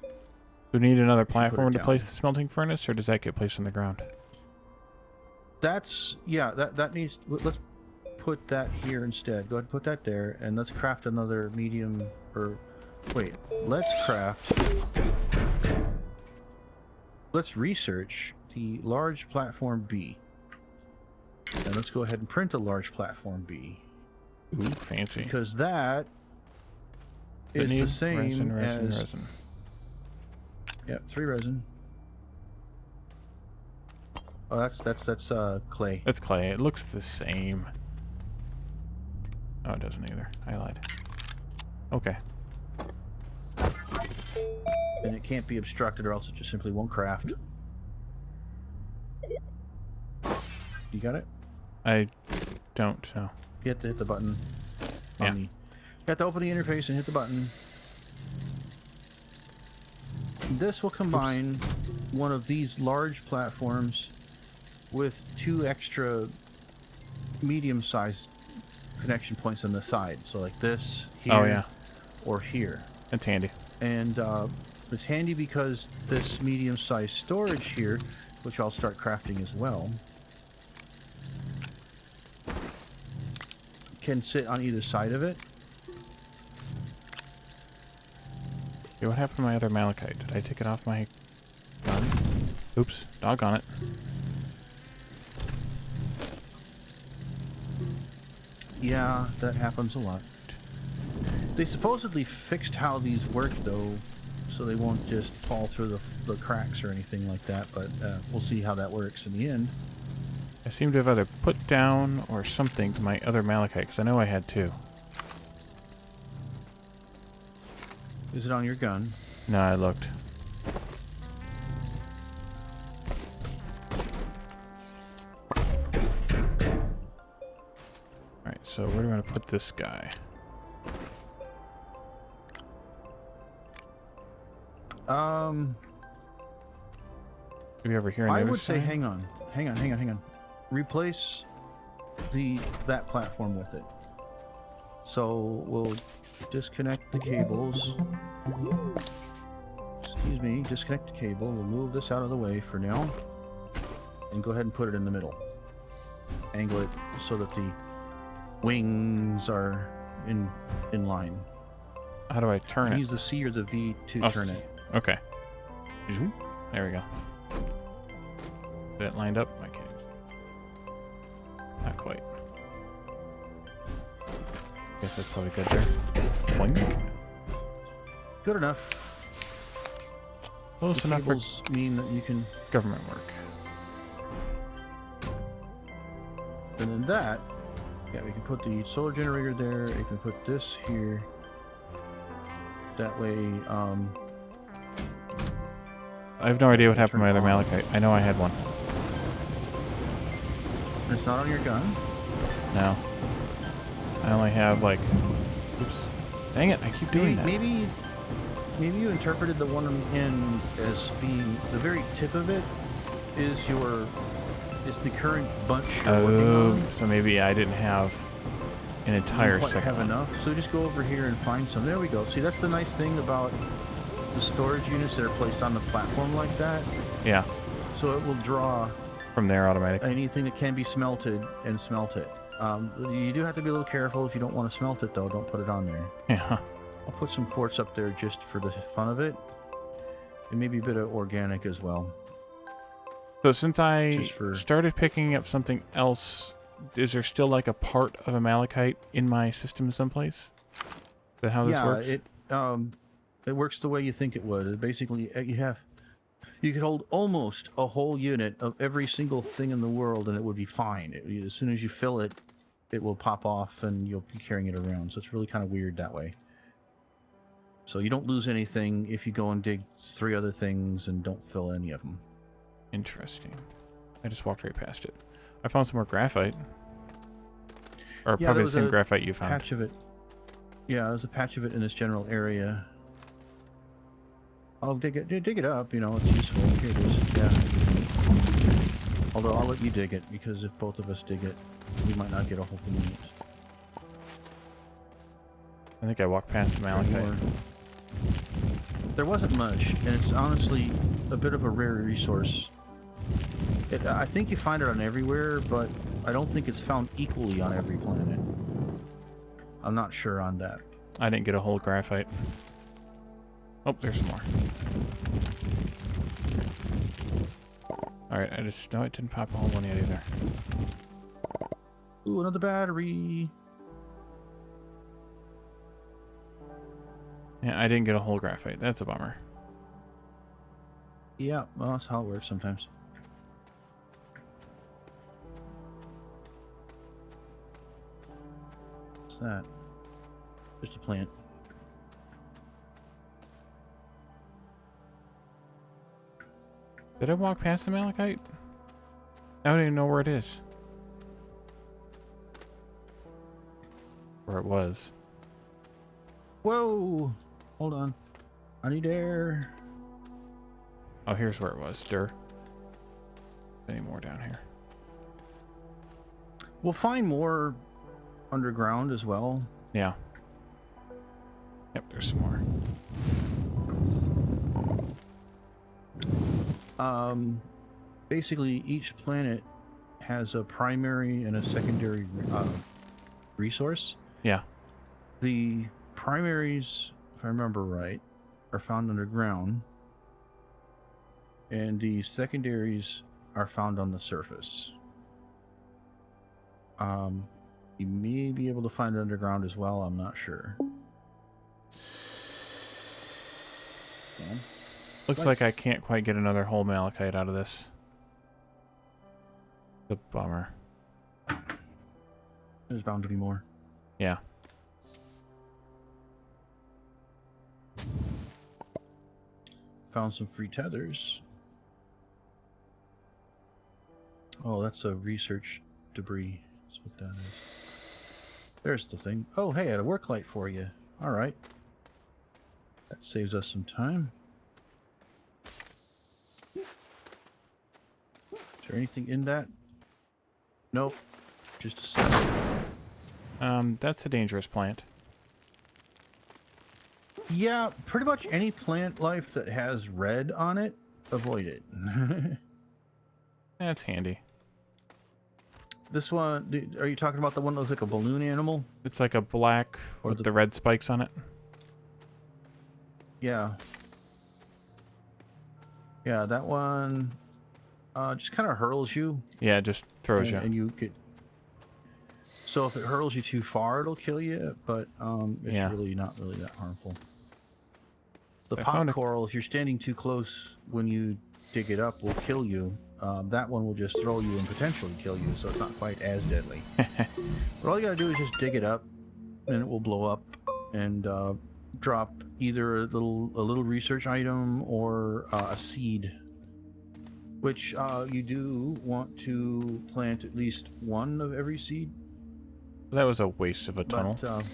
Do we need another it platform to down. place the smelting furnace, or does that get placed on the ground? That's, yeah, that needs, let's put that here instead. Go ahead and put that there, and let's craft another medium, or, wait, let's research the large platform B. And let's go ahead and print a large platform B. Ooh, fancy. Because that But is need the same resin, as... resin. Yeah, 3 resin. Oh, that's clay. That's clay. It looks the same. Oh, it doesn't either. I lied. Okay. And it can't be obstructed or else it just simply won't craft. You got it? I don't know. You have to hit the button. Yeah. You have to open the interface and hit the button. This will combine one of these large platforms with 2 extra medium-sized connection points on the side. So like this, here, Oh, yeah. or here. That's handy. And it's handy because this medium-sized storage here, which I'll start crafting as well, can sit on either side of it. Okay, what happened to my other malachite? Did I take it off my gun? Oops, doggone it. Yeah, that happens a lot. They supposedly fixed how these work, though, so they won't just fall through the cracks or anything like that, but we'll see how that works in the end. I seem to have either put down or something to my other malachite, because I know I had 2. Is it on your gun? No, I looked. Alright, so where do I want to put this guy? Did you ever hear I another would say sign? hang on. Replace that platform with it. So we'll disconnect the cables. Excuse me, disconnect the cable. We'll move this out of the way for now. And go ahead and put it in the middle. Angle it so that the wings are in line. How do I turn it? Use the C or the V to Oh, turn C. it. Okay. There we go. Is it lined up? I can't. Not quite. Guess that's probably good there. Boink. Good enough. Close The enough for cables mean that you can... government work. And then that... Yeah, we can put the solar generator there. You can put this here. That way, I have no idea what happened to my other turn on. malachite. I know I had one. It's not on your gun. No. I only have like... Oops. Dang it, I keep doing that. Maybe you interpreted the one on the end as being the very tip of it is the current bunch you're working Oh, on. so maybe I didn't have an You entire don't quite second have one. enough. So just go over here and find some. There we go. See, that's the nice thing about the storage units that are placed on the platform like that. Yeah, So it will draw from there automatically. anything that can be smelted and smelt it. You do have to be a little careful. If you don't want to smelt it, though, don't put it on there. Yeah. I'll put some quartz up there just for the fun of it. And maybe a bit of organic as well. So since I Just for- started picking up something else, is there still like a part of a malachite in my system someplace? Is that how this works? It works the way you think it would. Basically, you could hold almost a whole unit of every single thing in the world, and it would be fine. As soon as you fill it, it will pop off, and you'll be carrying it around. So it's really kind of weird that way. So you don't lose anything if you go and dig 3 other things and don't fill any of them. Interesting. I just walked right past it. I found some more graphite. Or Yeah, probably there the was same a graphite you found. Patch of it. Yeah, there's a patch of it in this general area. I'll dig it up, you know, it's useful. Here it is, yeah. Although I'll let you dig it, because if both of us dig it, we might not get a whole thing in it. I think I walked past the malachite. There wasn't much, and it's honestly a bit of a rare resource. I think you find it on everywhere, but I don't think it's found equally on every planet. I'm not sure on that. I didn't get a whole graphite. Oh, there's some more. Alright, no, it didn't pop a whole one yet either. Ooh, another battery. Yeah, I didn't get a whole graphite. That's a bummer. Yeah, well, that's how it works sometimes. What's that? Just a plant. Did I walk past the malachite? I don't even know where it is. Where it was. Whoa! Hold on. I need air. Oh, here's where it was. Any more down here? We'll find more underground as well. Yeah. Yep, there's some more. Basically, each planet has a primary and a secondary resource. Yeah. The primaries, if I remember right, are found underground, and the secondaries are found on the surface. You may be able to find it underground as well, I'm not sure. Yeah. Looks like I can't quite get another whole malachite out of this. The bummer. There's bound to be more. Yeah. Found some free tethers. Oh, that's a research debris. That's what that is. There's the thing. Oh, hey, I had a work light for you. Alright. That saves us some time. Is there anything in that? Nope. Just a second. That's a dangerous plant. Yeah, pretty much any plant life that has red on it, avoid it. That's handy. This one, are you talking about the one that looks like a balloon animal? It's like a black Or with the red spikes on it. Yeah. Yeah, that one just kind of hurls you. Yeah, it just throws you. And you get... So if it hurls you too far, it'll kill you, but it's really not really that harmful. The pot coral, if you're standing too close when you dig it up, will kill you. That one will just throw you and potentially kill you, so it's not quite as deadly. But all you gotta do is just dig it up, and it will blow up and drop either a little research item or a seed, which you do want to plant at least one of every seed. That was a waste of a tunnel. But,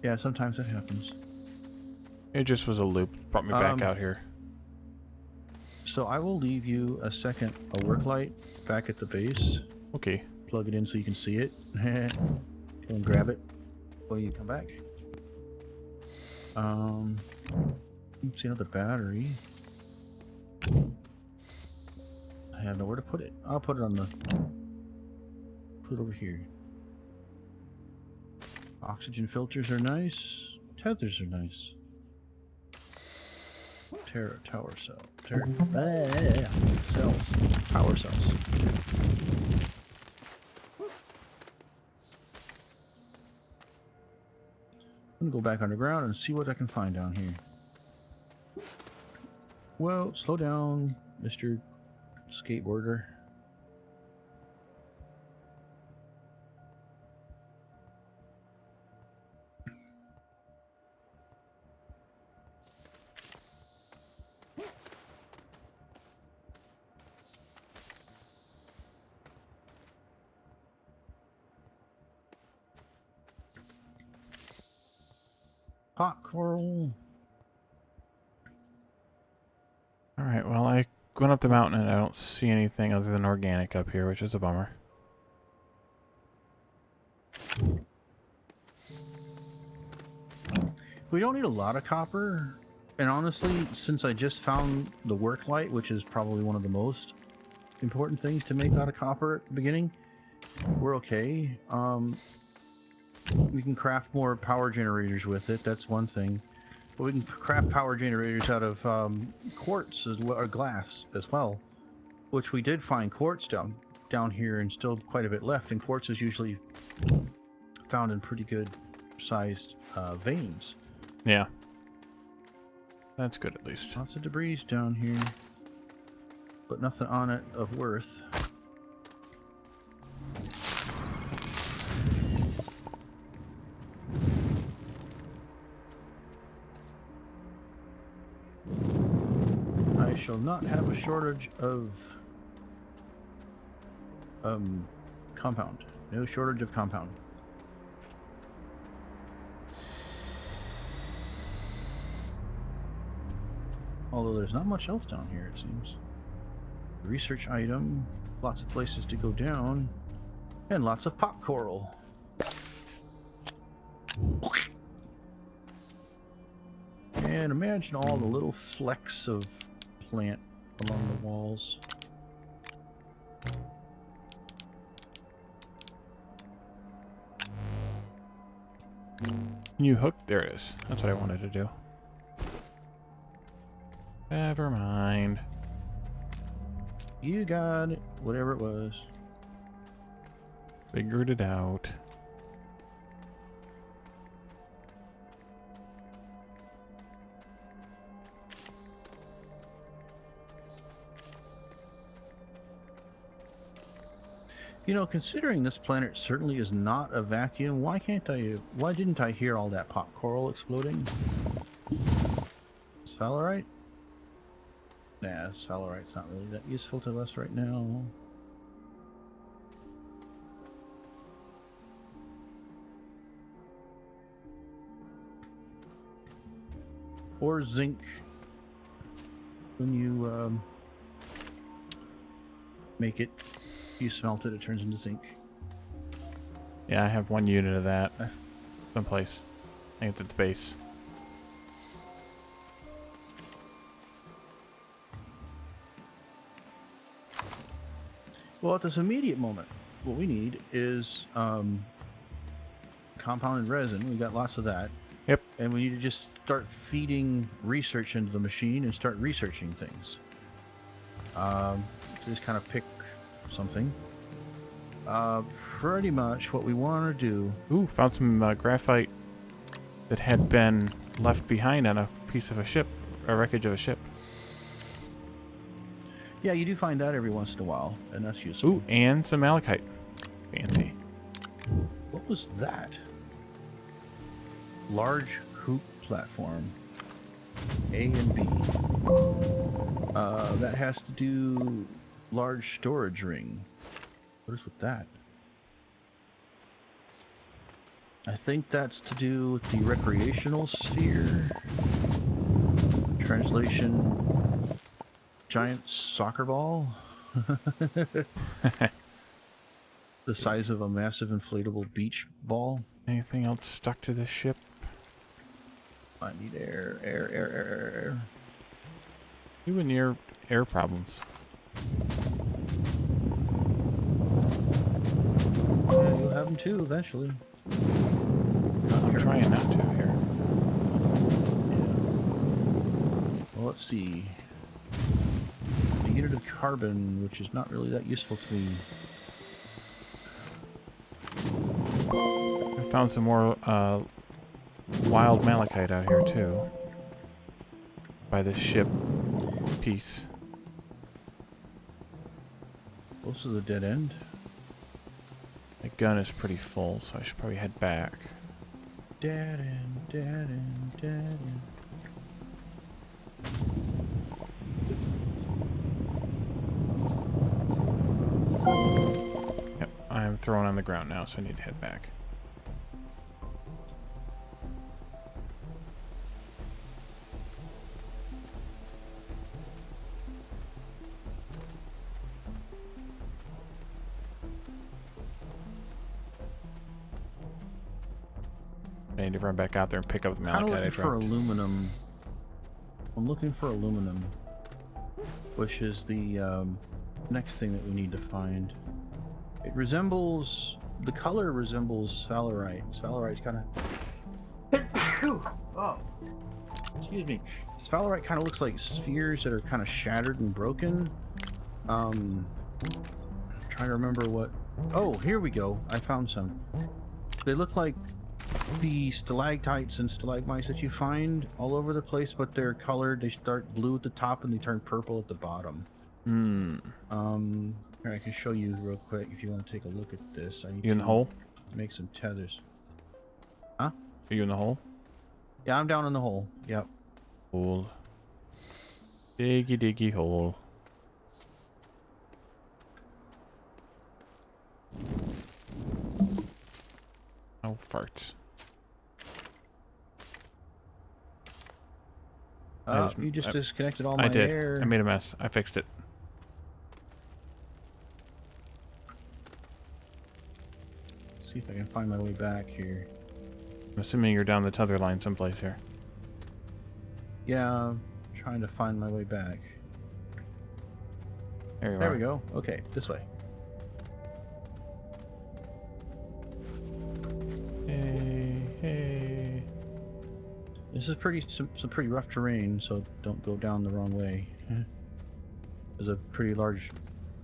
yeah, sometimes that happens. It just was a loop. Brought me back out here. So I will leave you a work light back at the base. Okay. Plug it in so you can see it. And grab it when you come back. See another battery. I have nowhere to put it. I'll put it on the... Put it over here. Oxygen filters are nice. Tethers are nice. Tower cell. Cells. Power cells. I'm gonna go back underground and see what I can find down here. Well, slow down, Mr. Skateboarder. Pot coral. Alright, well, I went up the mountain and I don't see anything other than organic up here, which is a bummer. We don't need a lot of copper, and honestly, since I just found the work light, which is probably one of the most important things to make out of copper at the beginning, we're okay. We can craft more power generators with it, that's one thing. But we can craft power generators out of quartz as well, or glass as well, which we did find quartz down here and still quite a bit left, and quartz is usually found in pretty good sized veins. Yeah. That's good at least. Lots of debris down here, but nothing on it of worth. I shall not have a shortage of compound. No shortage of compound. Although there's not much else down here, it seems. Research item. Lots of places to go down. And lots of pop coral. And imagine all the little flecks of plant along the walls. New hook? There it is. That's what I wanted to do. Never mind. You got it. Whatever it was. Figured it out. You know, considering this planet certainly is not a vacuum, why didn't I hear all that pop coral exploding? Sphalerite? Nah, sphalerite's not really that useful to us right now. Or zinc. When you make it, you smelt it, it turns into zinc. Yeah, I have 1 unit of that. Someplace. I think it's at the base. Well, at this immediate moment, what we need is compounded resin. We got lots of that. Yep. And we need to just start feeding research into the machine and start researching things. Just kind of pick something. Pretty much what we want to do. Ooh, found some graphite that had been left behind on a piece of a ship, a wreckage of a ship. Yeah, you do find that every once in a while, and that's useful. Ooh, and some malachite. Fancy. What was that? Large hoop platform. A and B. That has to do large storage ring. What is with that? I think that's to do with the recreational sphere. Translation: giant soccer ball. The size of a massive inflatable beach ball. Anything else stuck to this ship? I need air. You and your air problems. Yeah, you'll have them too eventually. I'm trying not to here. Well, let's see. A unit of carbon, which is not really that useful to me. I found some more wild malachite out here too. By this ship piece. Close to the dead end. My gun is pretty full, so I should probably head back. Dead end, dead end, dead end. Yep, I'm thrown on the ground now, so I need to head back. I need to run back out there and pick up the Kind of malachite I looking for dropped. aluminum. I'm looking for aluminum, which is the next thing that we need to find. It resembles, the color resembles sphalerite. Sphalerite's kind of... Oh, excuse me. Sphalerite kind of looks like spheres that are kind of shattered and broken. Trying to remember what... Oh, here we go. I found some. They look like the stalactites and stalagmites that you find all over the place, but they're colored. They start blue at the top and they turn purple at the bottom. Hmm. Here, I can show you real quick if you want to take a look at this. I need You in the hole? make some tethers. Huh? Are you in the hole? Yeah, I'm down in the hole. Yep. Hole. Diggy diggy hole. Oh, farts. You just disconnected all my I did. air. I made a mess. I fixed it. See if I can find my way back here. I'm assuming you're down the tether line someplace here. Yeah, I'm trying to find my way back. There you There are. we go. Okay, this way. Hey, hey. This is some pretty rough terrain, so don't go down the wrong way. There's a pretty large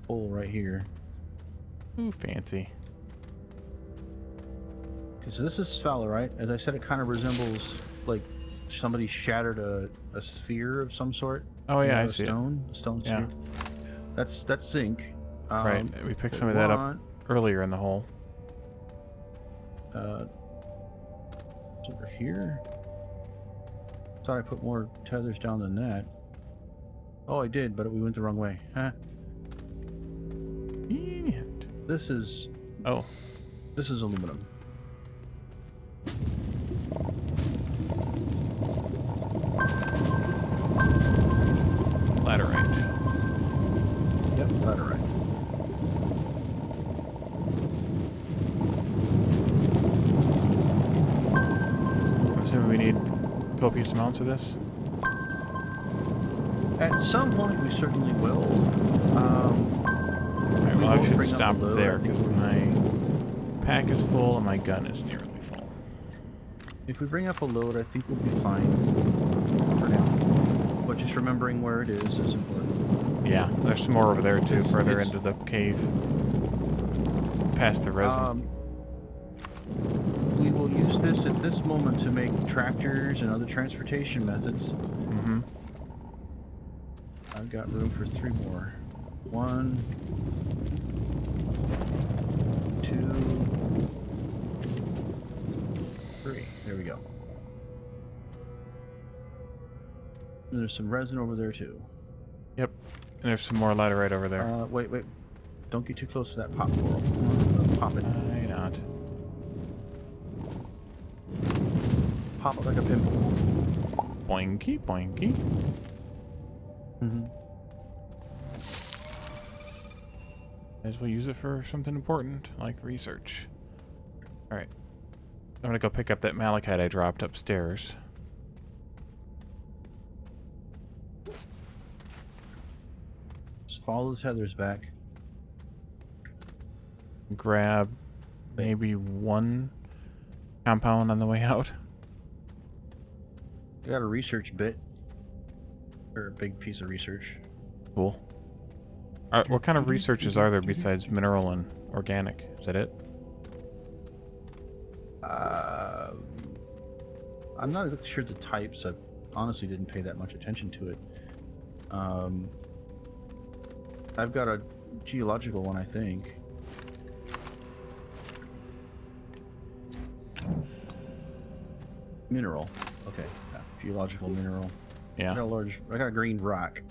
hole right here. Ooh, fancy. Okay, so this is sphalerite. As I said, it kind of resembles like somebody shattered a sphere of some sort. Oh yeah, I A see it. stone, a stone Yeah. sphere. That's zinc. Right, we picked if some you of that up want, earlier in the hole. it's over here. Thought I put more tethers down than that. Oh, I did, but we went the wrong way. Huh? Convenient. This is Oh, aluminum. laterite. Yep, laterite. I'm assuming we need copious amounts of this. At some point, we certainly will. Alright, we well I won't should bring up stop the load, there I think because my pack is full and my gun is nearly full. If we bring up a load, I think we'll be fine for now. But just remembering where it is important. Yeah, there's some more over there too, further It's- into the cave. Past the resin. We will use this at this moment to make tractors and other transportation methods. Mm-hmm. I've got room for 3 more. 1, 2, 3. There we go. And there's some resin over there too. Yep. And there's some more laterite over there. Wait. Don't get too close to that pop coral. Pop it. Why not? Pop it like a pimple. Boinky, boinky. Mm-hmm. As well use it for something important, like research. Alright. I'm gonna go pick up that malachite I dropped upstairs. Just follow the tethers back. Grab maybe one compound on the way out. I got a research bit. Or a big piece of research. Cool. What kind of researches are there besides mineral and organic? Is that it? I'm not exactly sure the types. I honestly didn't pay that much attention to it. I've got a geological one, I think. Mineral. Okay. Yeah, geological mineral. Yeah. I got a green rock.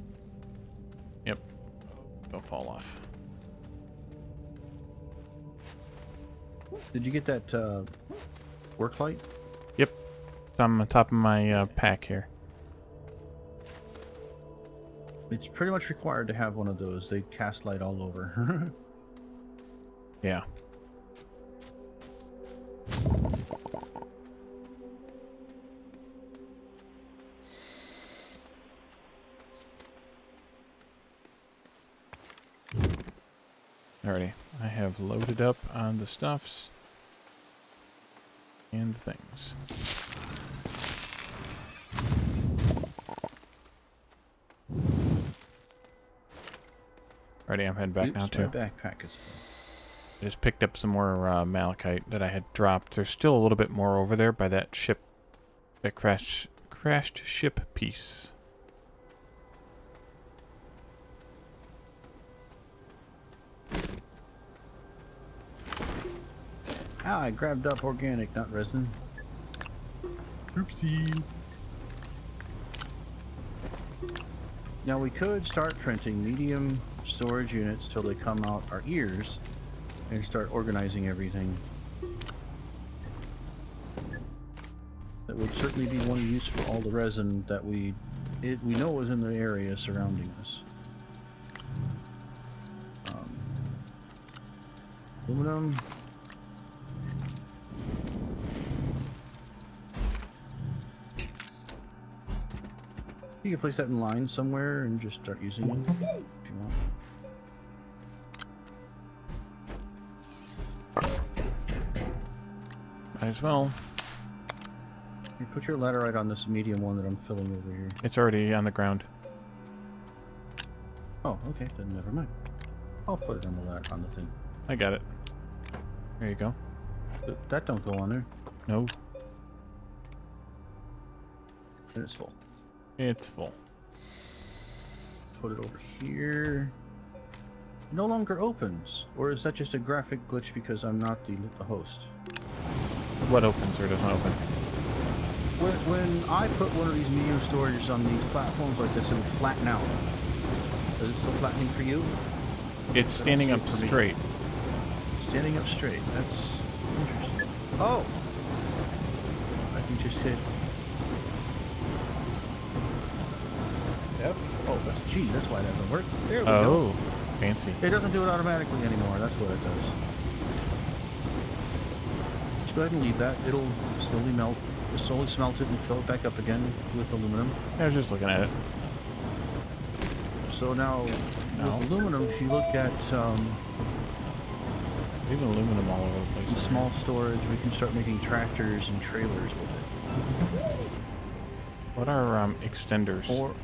Yep. Don't fall off. Did you get that work light? Yep. It's on the top of my pack here. It's pretty much required to have one of those. They cast light all over. Yeah. Alrighty. I have loaded up on the stuffs and the things. Alrighty, I'm heading back now My too. backpack is I just picked up some more malachite that I had dropped. There's still a little bit more over there by that ship, that crashed ship piece. Ah, I grabbed up organic, not resin. Oopsie. Now we could start printing medium storage units till they come out our ears and start organizing everything. That would certainly be one use for all the resin that we know is in the area surrounding us. Aluminum. You can place that in line somewhere and just start using it if you want. Might as well. You put your laterite on this medium one that I'm filling over here. It's already on the ground. Oh, okay, then never mind. I'll put it on the thing. I got it. There you go. That don't go on there. No, Then it's full. it's full. Put it over here. No longer opens. Or is that just a graphic glitch because I'm not the host? What opens or doesn't open? When I put one of these medium storages on these platforms like this, it would flatten out. Is it still flattening for you? It's standing up for me. straight. Standing up straight. That's interesting. Oh! I can just hit F. Oh, that's G. That's why it doesn't work. There we go. Oh, fancy. It doesn't do it automatically anymore. That's what it does. Just go ahead and leave that. It'll slowly melt. Just slowly smelt it and fill it back up again with aluminum. I was just looking at it. So now, No. with aluminum, if you look at Leaving aluminum all over the place. the small storage, we can start making tractors and trailers with it. What are extenders? Or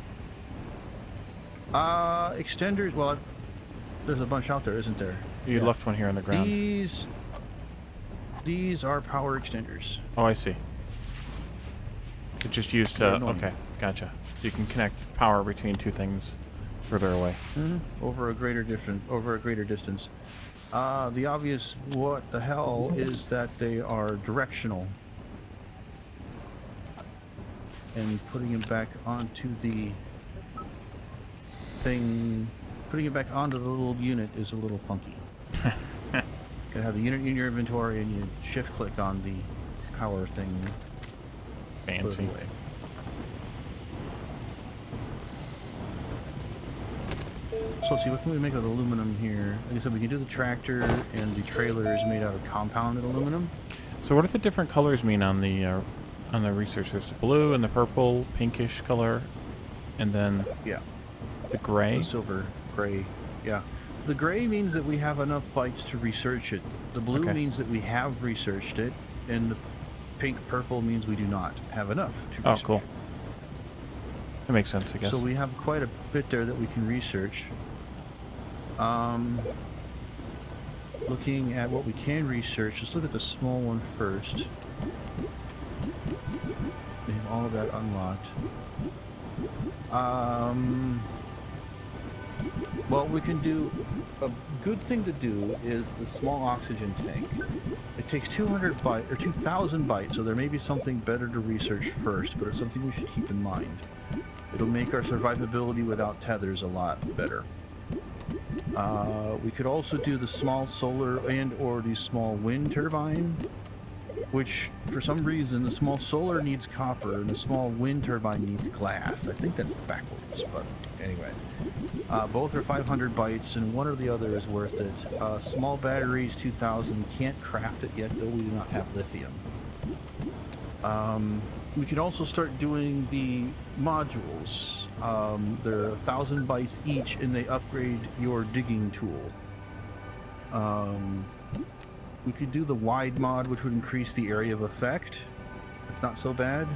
extenders. Well, there's a bunch out there, isn't there? You left one here on the ground. These are power extenders. Oh, I see. It's just used to. They're annoying. Okay, gotcha. You can connect power between two things further away. Over a greater distance. The obvious what the hell is that they are directional. And putting them back onto the thing, putting it back onto the little unit is a little funky. You have the unit in your inventory and you shift click on the power thing. Put it Fancy. away. So let's see, what can we make with aluminum here? Like I said, we can do the tractor and the trailer is made out of compounded aluminum. So what do the different colors mean on the research? There's the blue and the purple, pinkish color, and then Yeah. the gray. The silver, gray, yeah. The gray means that we have enough bytes to research it. The blue Okay. means that we have researched it, and the pink purple means we do not have enough to Oh, research. cool. That makes sense, I guess. So we have quite a bit there that we can research. Looking at what we can research, let's look at the small one first. We have all of that unlocked. Well, we can do, a good thing to do is the small oxygen tank. It takes 200 bytes, or 2,000 bytes, so there may be something better to research first, but it's something we should keep in mind. It'll make our survivability without tethers a lot better. We could also do the small solar and or the small wind turbine, which for some reason the small solar needs copper and the small wind turbine needs glass. I think that's backwards, but anyway. Both are 500 bytes and one or the other is worth it. Small batteries, 2,000. Can't craft it yet though we do not have lithium. We can also start doing the modules. They're 1,000 bytes each and they upgrade your digging tool. We could do the wide mod, which would increase the area of effect. It's not so bad.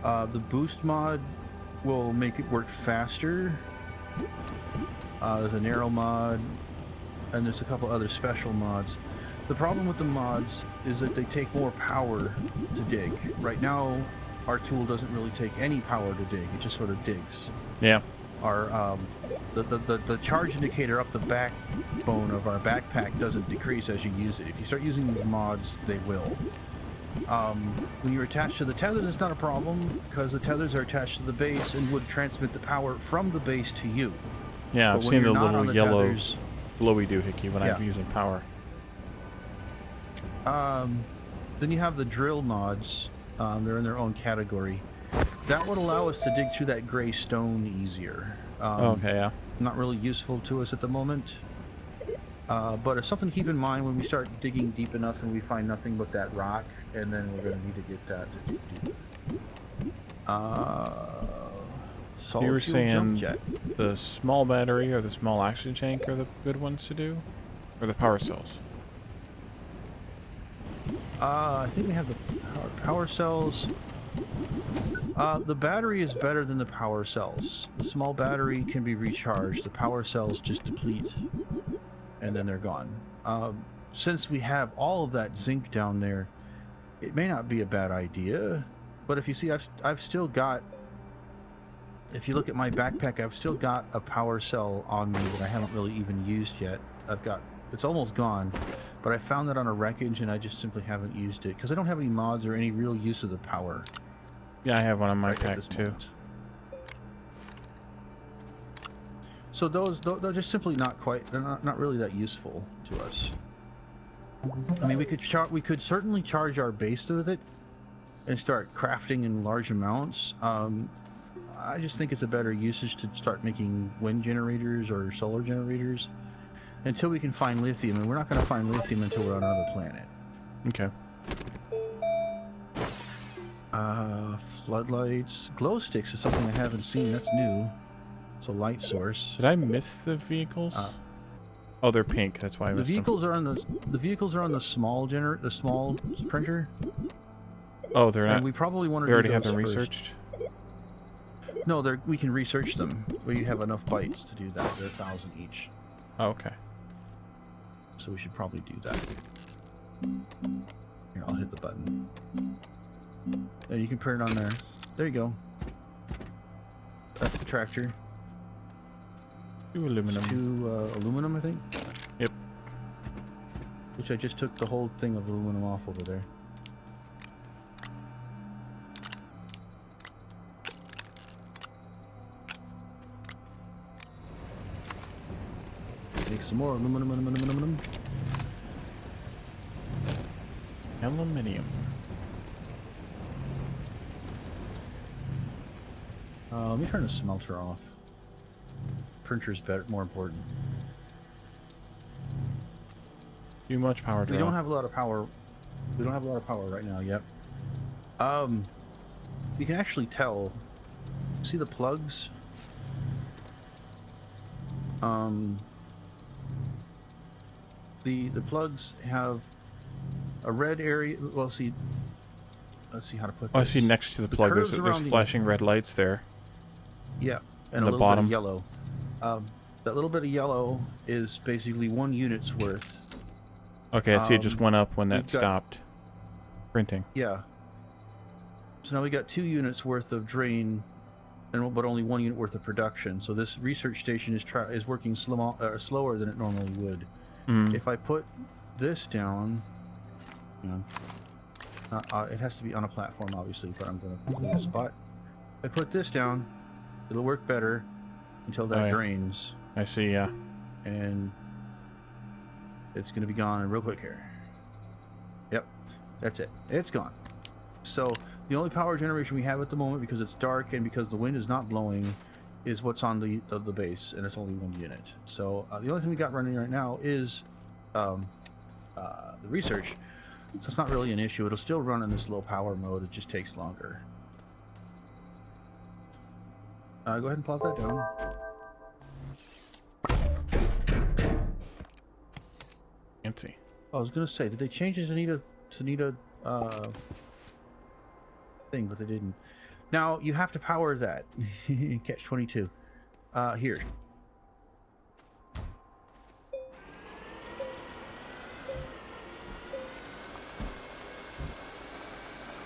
The boost mod will make it work faster. There's a narrow mod, and there's a couple other special mods. The problem with the mods is that they take more power to dig. Right now, our tool doesn't really take any power to dig. It just sort of digs. Yeah. Our the charge indicator up the backbone of our backpack doesn't decrease as you use it. If you start using these mods, they will. When you're attached to the tethers, it's not a problem because the tethers are attached to the base and would transmit the power from the base to you. Yeah, I've But when seen you're the not on little the yellow tethers, glowy doohickey when Yeah. I'm using power. then you have the drill mods. They're in their own category. That would allow us to dig through that gray stone easier. Okay, yeah. Not really useful to us at the moment. But it's something to keep in mind when we start digging deep enough and we find nothing but that rock, and then we're going to need to get that to dig deeper. You were Solid fuel jump saying jet. the small battery or the small oxygen tank are the good ones to do? Or the power cells? I think we have the power cells. The battery is better than the power cells. The small battery can be recharged. The power cells just deplete, and then they're gone. Since we have all of that zinc down there, it may not be a bad idea. But if you see, I've still got. If you look at my backpack, I've still got a power cell on me that I haven't really even used yet. It's almost gone, but I found it on a wreckage and I just simply haven't used it because I don't have any mods or any real use of the power. Yeah, I have one on my right at pack this too. moment. So they're just simply they're not really that useful to us. I mean, we could certainly charge our base with it and start crafting in large amounts. I just think it's a better usage to start making wind generators or solar generators until we can find lithium, and we're not going to find lithium until we're on another planet. Okay. Floodlights. Glow sticks is something I haven't seen. That's new. It's a light source. Did I miss the vehicles? Oh, they're pink. That's why I The missed vehicles are on the small printer. Oh, they're not. And we probably want to. We already have those them first. researched. No, we can research them. We have enough bytes to do that. They're 1,000 each. Oh, okay. So we should probably do that. Here, I'll hit the button. And you can print it on there. There you go. That's the tractor. 2 aluminum. 2 aluminum, I think? Yep. Which I just took the whole thing of aluminum off over there. Make some more aluminum. Aluminium. Let me turn the smelter off. Printer's better, more important. Too much power draw. We don't have a lot of power. We don't have a lot of power right now yet. You can actually tell. See the plugs? The plugs have a red area. Well, see. Let's see how to put this. Oh, I see next to the plug. There's curves around flashing red lights there. Yeah, and On a the little bottom. bit of yellow. That little bit of yellow is basically 1 unit's worth. Okay, I see it just went up when that we've got- stopped printing. Yeah. So now we got 2 units worth of drain, but only 1 unit worth of production. So this research station is working slower than it normally would. Mm. If I put this down, it has to be on a platform, obviously, but I'm going to put it in a spot. If I put this down, it'll work better until that Okay. drains, I see, yeah. and it's going to be gone real quick here. Yep, that's it. It's gone. So the only power generation we have at the moment, because it's dark and because the wind is not blowing, is what's on the base, and it's only 1 unit. So the only thing we got running right now is the research. So it's not really an issue. It'll still run in this low power mode. It just takes longer. Go ahead and plop that down. Fancy. I was gonna say, did they change the Tanita thing? But they didn't. Now you have to power that. Catch 22. Here.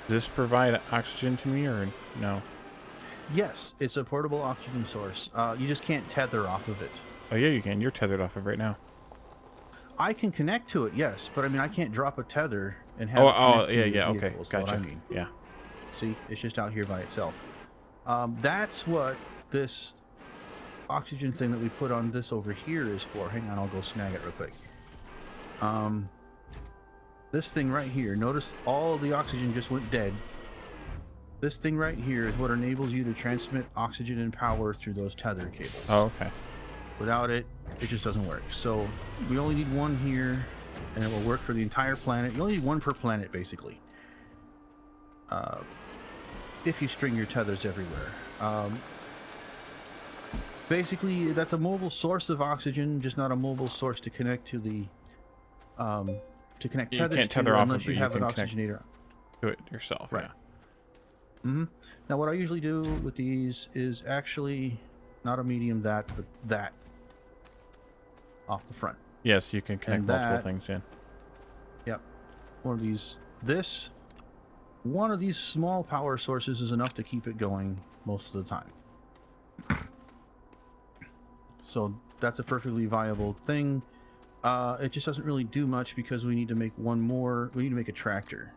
Does this provide oxygen to me or no? Yes, it's a portable oxygen source. You just can't tether off of it. Oh yeah, you can. You're tethered off of right now. I can connect to it, yes, but I mean I can't drop a tether and have. Oh, it connect to yeah, the yeah. Okay, vehicle, is what gotcha. I mean. Yeah. See, it's just out here by itself. That's what this oxygen thing that we put on this over here is for. Hang on, I'll go snag it real quick. This thing right here, notice all the oxygen just went dead. This thing right here is what enables you to transmit oxygen and power through those tether cables. Oh, okay. Without it, it just doesn't work. So we only need 1 here, and it will work for the entire planet. You only need 1 per planet, basically. If you string your tethers everywhere. Basically, that's a mobile source of oxygen, just not a mobile source to connect to the to connect You tethers can't to tether off unless of you it. You have an can connect oxygenator. to it yourself. Right. Yeah. Now, what I usually do with these is actually not a medium that, but that off the front. Yes, you can connect And multiple that, things in. yep, one of these. One of these small power sources is enough to keep it going most of the time. So that's a perfectly viable thing. It just doesn't really do much because we need to make one more. We need to make a tractor,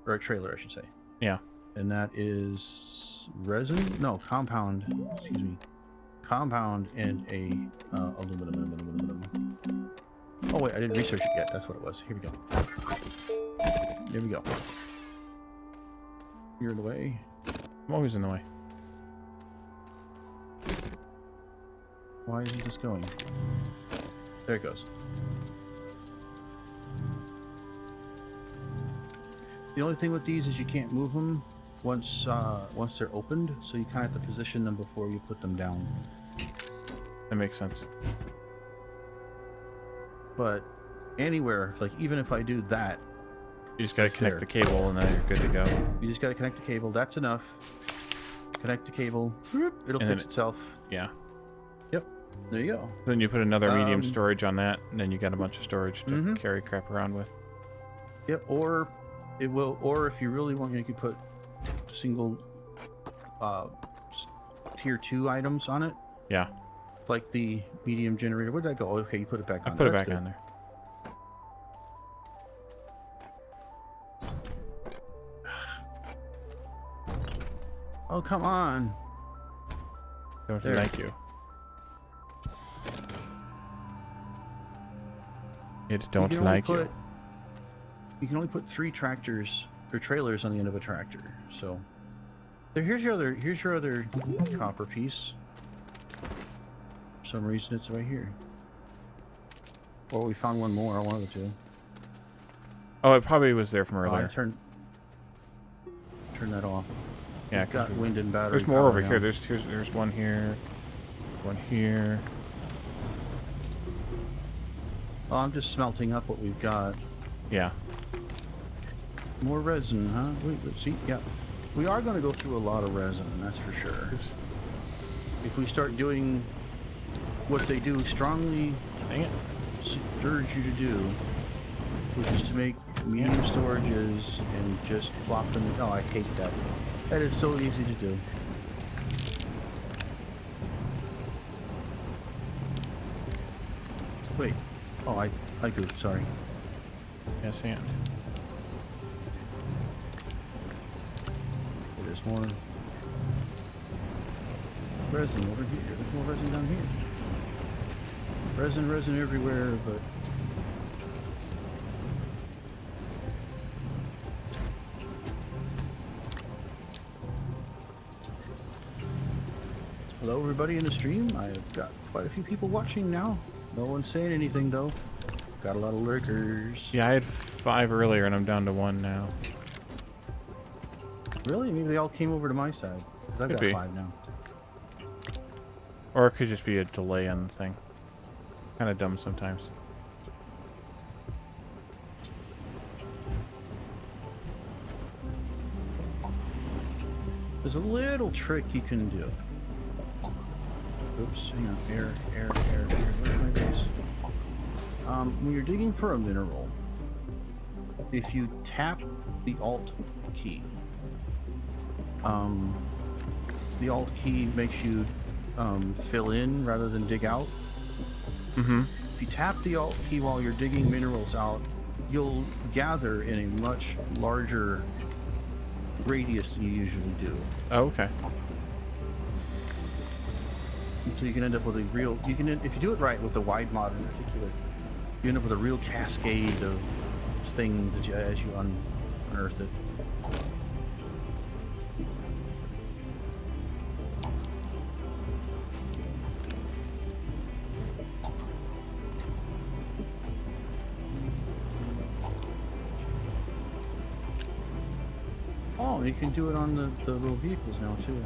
or a trailer, I should say. Yeah. And that is resin? No, compound. Excuse me. Compound and a aluminum. Oh wait, I didn't research it yet. That's what it was. Here we go. There we go. You're in the way. I'm always in the way. Why isn't this going? There it goes. The only thing with these is you can't move them once they're opened, so you kind of have to position them before you put them down. That makes sense. But anywhere, like even if I do that, You just gotta connect there. the cable and then you're good to go. You just got to connect the cable. That's enough. Connect the cable. It'll And fix then itself. Yeah. Yep. There you go. Then you put another medium Um, storage on that, and then you got a bunch of storage to carry crap around with. Yep. Or it will. Or if you really want, you can put single tier 2 items on it, Yeah. like the medium generator. Where'd that go? Okay, you put it back I on. put it That's back good. on there. Oh, come on. Don't There. thank you. It don't can only like you. You can only put 3 tractors or trailers on the end of a tractor. So here's your other copper piece. For some reason it's right here. Or we found one more, one of the two. Oh, it probably was there from Oh, I earlier. turn that off. Yeah, We've got 'cause wind and battery. there's more power over now. here. There's one here, one here. Oh, I'm just smelting up what we've got. Yeah. More resin, huh? Wait, let's see. Yeah. We are going to go through a lot of resin, that's for sure. Oops. If we start doing what they do strongly Dang it. urge you to do, which is to make medium storages and just plop them. Oh, I hate that. That is so easy to do. Wait. Oh, I goofed, sorry. Yes, and. There's more resin over here. There's more resin down here. Resin everywhere, but hello everybody in the stream. I've got quite a few people watching now. No one's saying anything though. Got a lot of lurkers. Yeah, I had 5 earlier, and I'm down to 1 now. Really? Maybe they all came over to my side. 'Cause I've Could got be. 5 now. Or it could just be a delay on the thing. Kind of dumb sometimes. There's a little trick you can do. Oops, hang on. Air. Where's my base? When you're digging for a mineral, if you tap the Alt key, the Alt key makes you fill in rather than dig out. Mm-hmm. If you tap the Alt key while you're digging minerals out, you'll gather in a much larger radius than you usually do. Oh, okay. So you can end up with a real, if you do it right with the wide mod in particular, you end up with a real cascade of things that as you unearth it. Oh, you can do it on the little vehicles now too.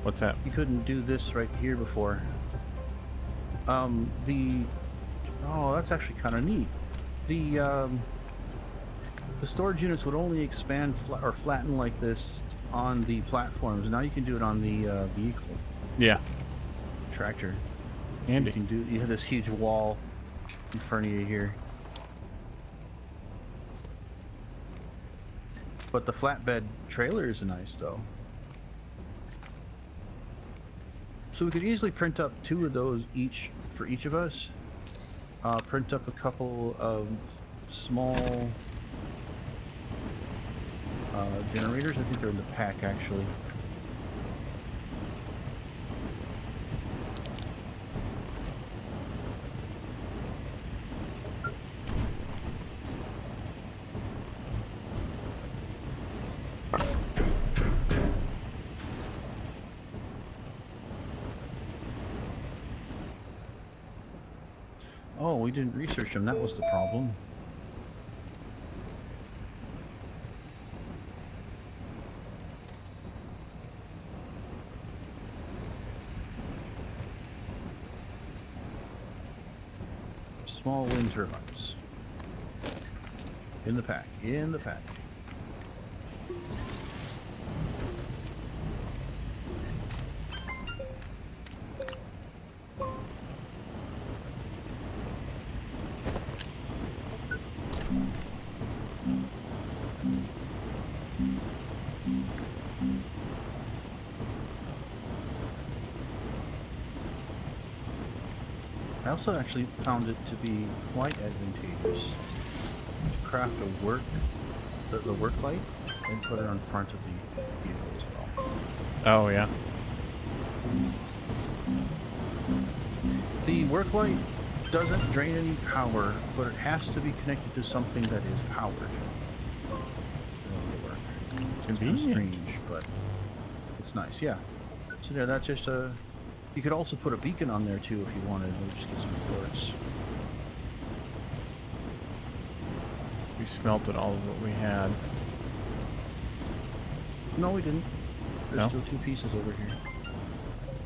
What's that? You couldn't do this right here before. Oh, that's actually kind of neat. The storage units would only expand or flatten like this on the platforms. Now you can do it on the vehicle Yeah. tractor. Handy. You have this huge wall in front of you here. But the flatbed trailer is nice though. So we could easily print up 2 of those each for each of us. Print up a couple of small generators. I think they're in the pack actually. Oh, we didn't research them. That was the problem. Small wind turbines. In the pack. In the pack. I also actually found it to be quite advantageous to craft the work light and put it on front of the vehicle as well. Oh, yeah. The work light doesn't drain any power, but it has to be connected to something that is powered. In order to work. It's kind of Convenient. strange, but it's nice, yeah. So yeah, that's just a... You could also put a beacon on there too if you wanted. We'll just get some quartz. We smelted all of what we had. No, we didn't. There's No? still 2 pieces over here.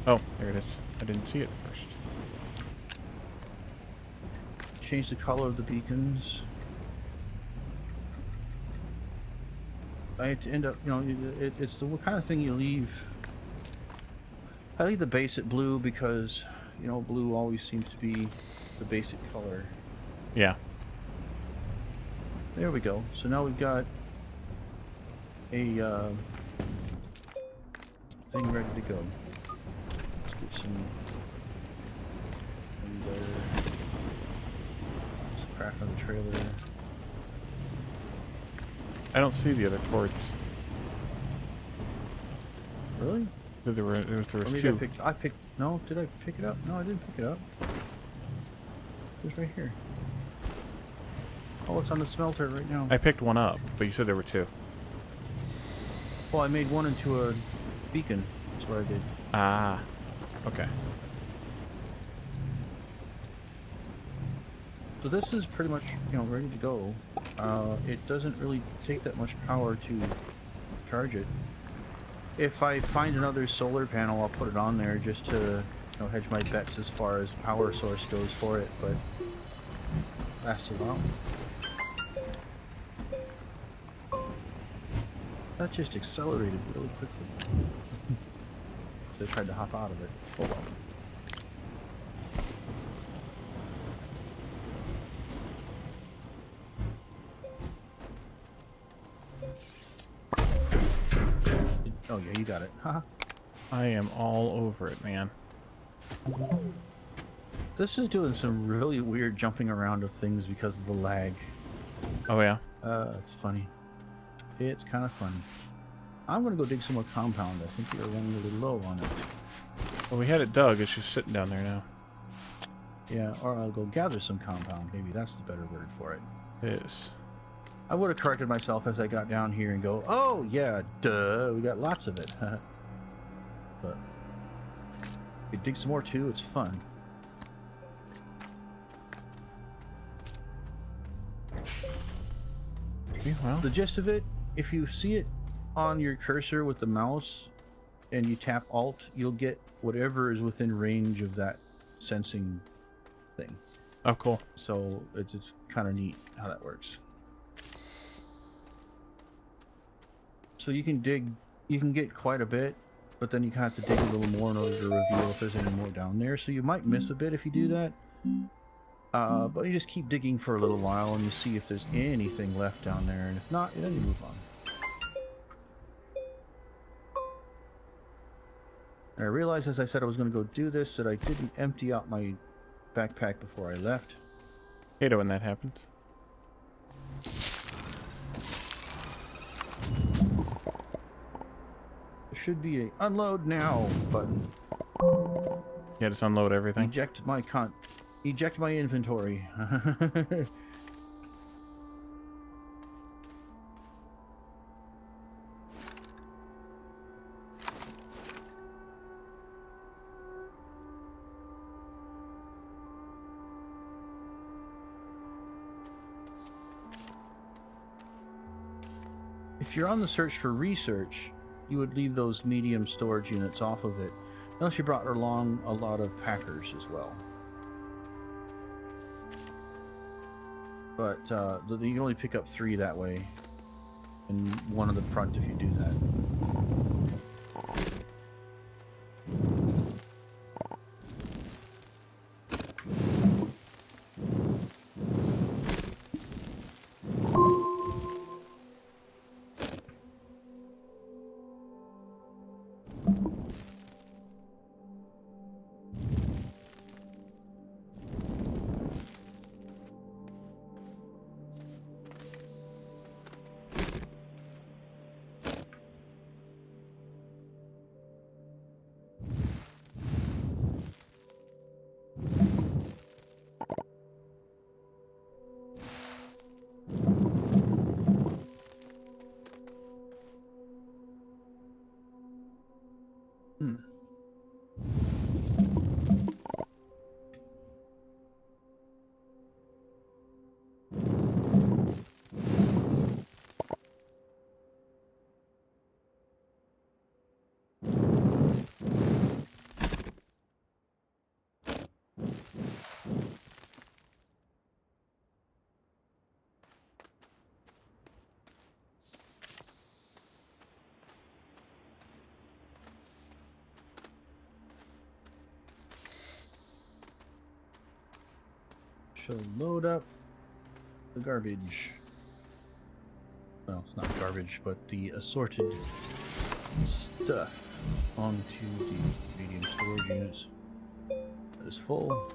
Oh, there it is. I didn't see it at first. Change the color of the beacons. I had to end up, it's the kind of thing you leave. I leave the base at blue because, blue always seems to be the basic color. Yeah. There we go. So now we've got a thing ready to go. Let's get some craft on the trailer. I don't see the other cords. Really? There was Or maybe 2. no, did I pick it up? No, I didn't pick it up. It was right here. Oh, it's on the smelter right now. I picked one up, but you said there were 2. Well, I made one into a beacon. That's what I did. Ah. Okay. So this is pretty much, ready to go. It doesn't really take that much power to charge it. If I find another solar panel, I'll put it on there just to, hedge my bets as far as power source goes for it, but lasts a while. That just accelerated really quickly. So I tried to hop out of it. Oh well. Oh yeah, you got it. Haha. I am all over it, man. This is doing some really weird jumping around of things because of the lag. Oh, yeah? It's funny. It's kind of funny. I'm gonna go dig some more compound. I think we are running a little low on it. Well, we had it dug. It's just sitting down there now. Yeah, or I'll go gather some compound. Maybe that's the better word for it. It is. I would have corrected myself as I got down here and go, oh yeah, duh, we got lots of it. But we dig some more too. It's fun. Yeah, well. The gist of it, if you see it on your cursor with the mouse, and you tap Alt, you'll get whatever is within range of that sensing thing. Oh, cool. So it's kind of neat how that works. So you can get quite a bit, but then you have to dig a little more in order to reveal if there's any more down there. So you might miss a bit if you do that. But you just keep digging for a little while and you see if there's anything left down there, and if not, then you move on. And I realized as I said I was going to go do this that I didn't empty out my backpack before I left. Hate it when that happens. There should be a unload now button. Yeah, just unload everything. Eject my inventory. If you're on the search for research, you would leave those medium storage units off of it, unless you brought along a lot of packers as well. But you can only pick up 3 that way, and 1 on the front if you do that. Hmm. Shall load up the garbage. Well, it's not garbage, but the assorted stuff onto the medium storage units. That is full.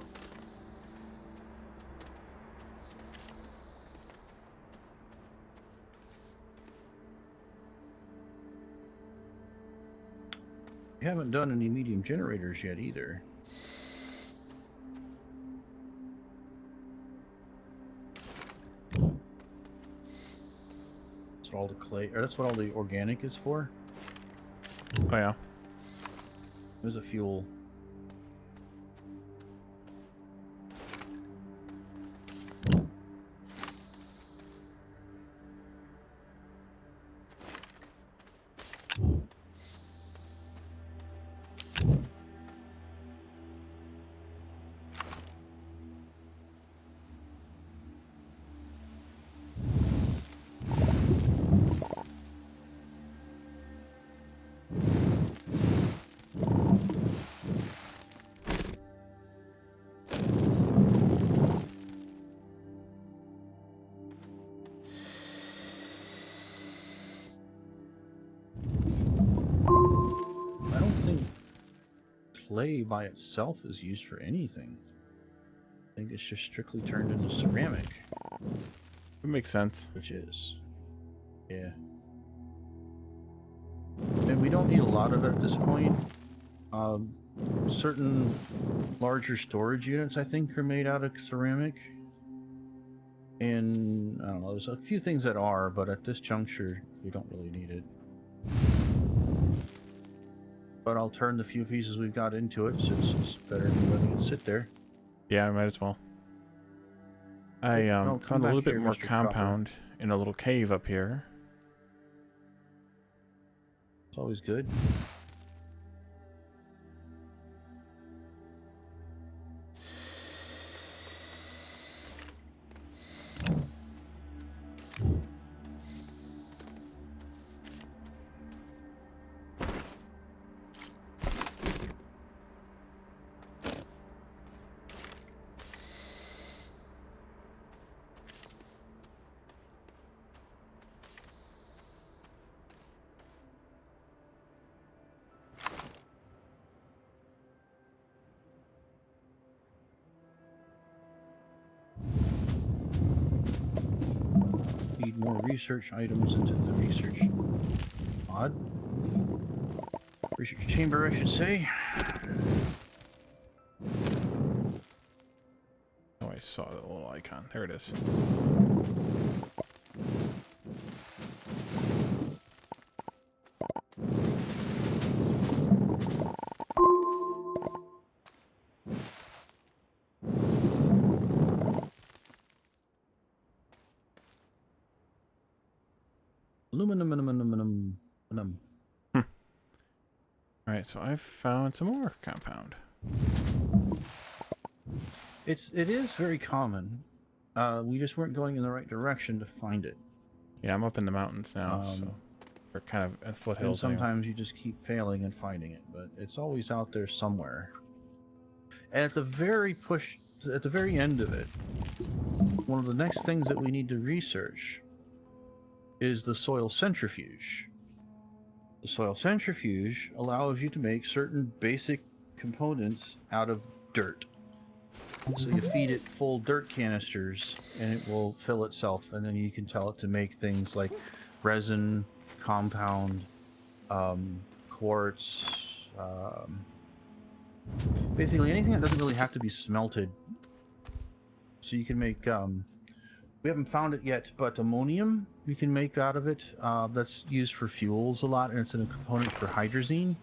We haven't done any medium generators yet either. That's what all the clay, or that's what all the organic is for. Oh, yeah. There's a fuel. I don't think clay by itself is used for anything. I think it's just strictly turned into ceramic. It makes sense. Which is. Yeah. And we don't need a lot of it at this point. Certain larger storage units, I think, are made out of ceramic. And, I don't know, there's a few things that are, but at this juncture, we don't really need it. But I'll turn the few pieces we've got into it, since it's better than letting it sit there. Yeah, I might as well. I No, come found a back little bit here, more Mr. compound in a little cave up here. It's always good. more research items into the research pod. Research chamber, I should say. Oh, I saw the little icon. There it is. Aluminum. Alright, so I've found some more compound. It is very common. We just weren't going in the right direction to find it. Yeah, I'm up in the mountains now, so we're kind of at foothills. And sometimes you just keep failing and finding it, but it's always out there somewhere. And at the very end of it, one of the next things that we need to research is the soil centrifuge. The soil centrifuge allows you to make certain basic components out of dirt. So you feed it full dirt canisters and it will fill itself, and then you can tell it to make things like resin, compound, quartz, basically anything that doesn't really have to be smelted. So you can make, we haven't found it yet, but ammonium you can make out of it. That's used for fuels a lot, and it's a component for hydrazine.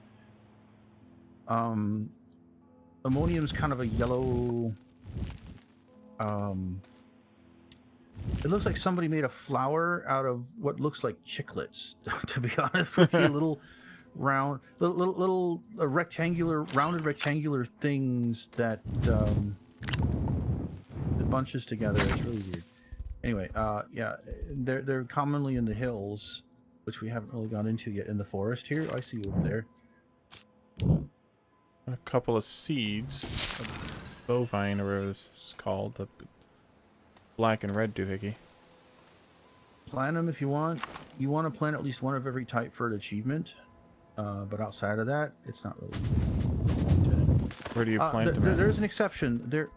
Ammonium is kind of a yellow... it looks like somebody made a flower out of what looks like chiclets, to be honest with you. Little round, little rounded rectangular things that it bunches together. It's really weird. Anyway, yeah, they're commonly in the hills, which we haven't really gone into yet. In the forest here, I see you over there. A couple of seeds, bovine or whatever this is called, the black and red doohickey. Plant them if you want. You want to plant at least one of every type for an achievement, but outside of that, it's not really. Where do you plant them? There's an exception. There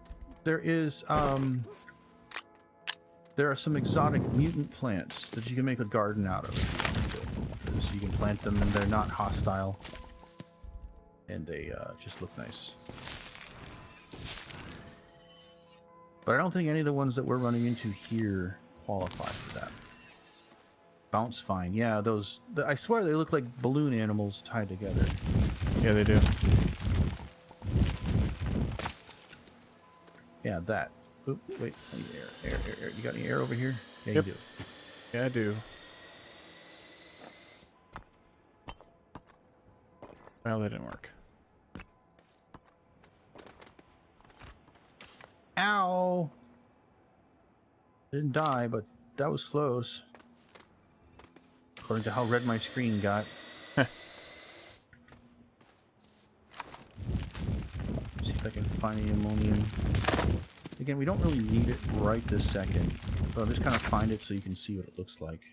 are some exotic mutant plants that you can make a garden out of. So you can plant them, and they're not hostile, and they just look nice. But I don't think any of the ones that we're running into here qualify for that. Bounce vine, yeah, those. I swear they look like balloon animals tied together. Yeah, they do. Yeah, that. Oop, wait, I need air. You got any air over here? Yeah, Yep. you do. Yeah, I do. Well, that didn't work. Ow! Didn't die, but that was close. According to how red my screen got. See if I can find any ammonium. Again, we don't really need it right this second, but I'll just kind of find it so you can see what it looks like.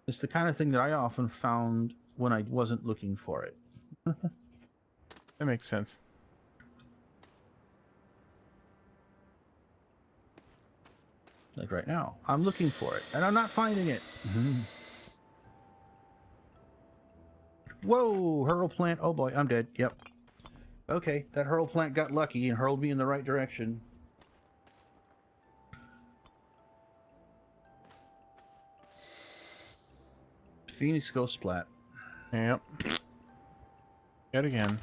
It's the kind of thing that I often found when I wasn't looking for it. That makes sense. Like right now. I'm looking for it, and I'm not finding it. Whoa! Hurl plant. Oh boy, I'm dead. Yep. Okay, that hurl plant got lucky and hurled me in the right direction. Phoenix go splat. Yep. Yet again.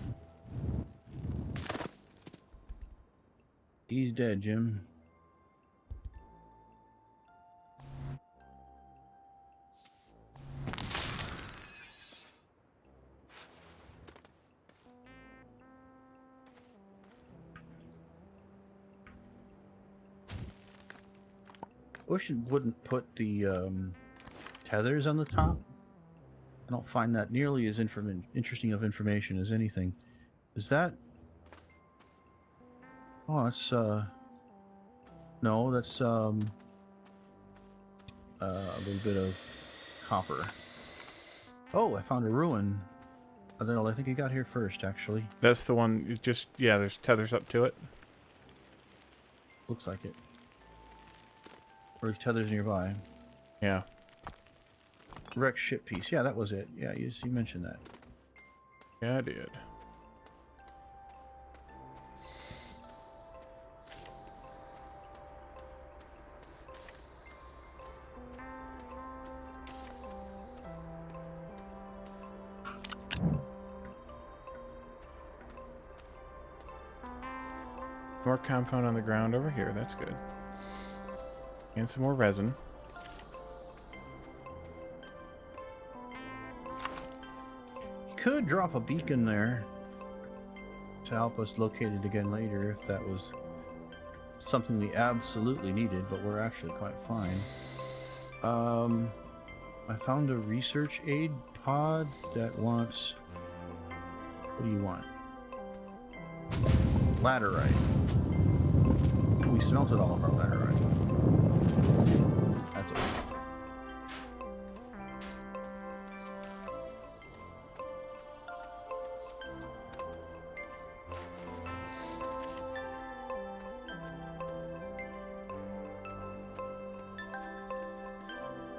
He's dead, Jim. Wish it wouldn't put the tethers on the top. I don't find that nearly as interesting of information as anything. Is that... Oh, that's no, that's a little bit of copper. Oh, I found a ruin. I don't know, I think it got here first, actually. That's the one. Just yeah. There's tethers up to it. Looks like it. Or tethers nearby. Yeah. Wrecked ship piece. Yeah, that was it. Yeah, you mentioned that. Yeah, I did. More compound on the ground over here. That's good. And some more resin. Could drop a beacon there to help us locate it again later if that was something we absolutely needed, but we're actually quite fine. I found a research aid pod that wants... What do you want? Laterite. We smelted all of our laterite. That's okay.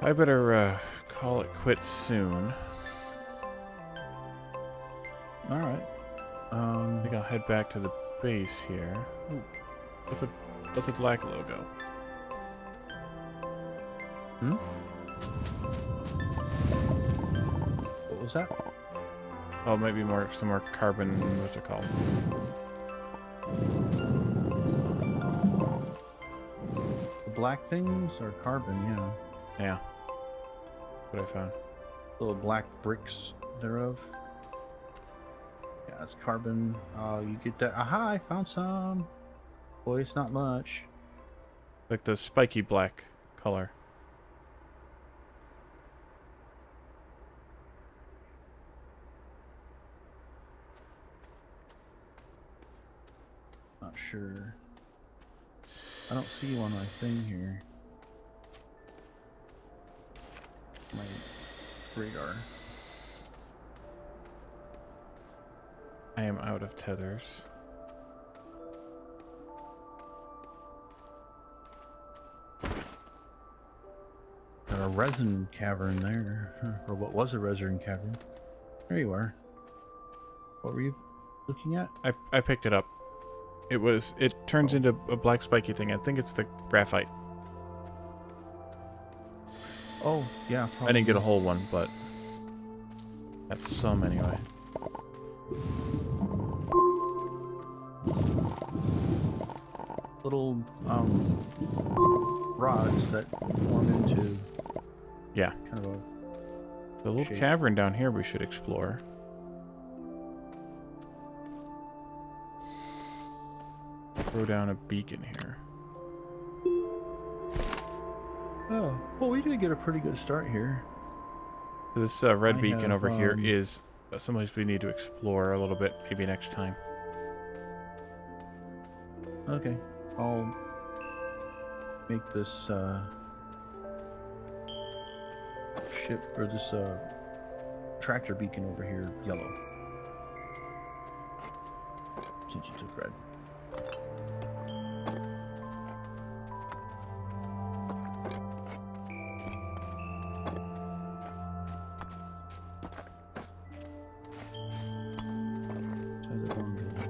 I better call it quits soon. Alright. I think I'll head back to the base here. Ooh, that's a black logo. Hmm? What was that? Oh, maybe some more carbon. What's it called? The black things are carbon, yeah. Yeah. What I found. Little black bricks thereof. Yeah, that's carbon. You get that. Aha, I found some. Boy, it's not much. Like the spiky black color. Not sure. I don't see you on my thing here. My radar. I am out of tethers. Got a resin cavern there. Or what was a resin cavern. There you are. What were you looking at? I picked it up. It turns into a black spiky thing. I think it's the graphite. Oh, yeah, probably. I didn't get a whole one, but that's some anyway. Little, rods that form into... Yeah. Kind of a... The little shape. cavern down here we should explore. Throw down a beacon here. Oh, well, we did get a pretty good start here. This red I beacon have, over here is someplace we need to explore a little bit, maybe next time. Okay, I'll make this ship or this tractor beacon over here yellow. Since you took red.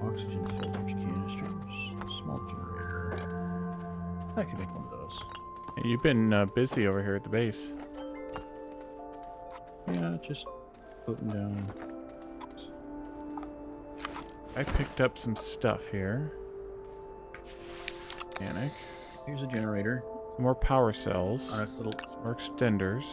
Oxygen filters, canisters, small generator. I can make one of those. Hey, you've been busy over here at the base. Yeah, just putting down. I picked up some stuff here. Organic. Here's a generator. More power cells. Nice little. Some more extenders.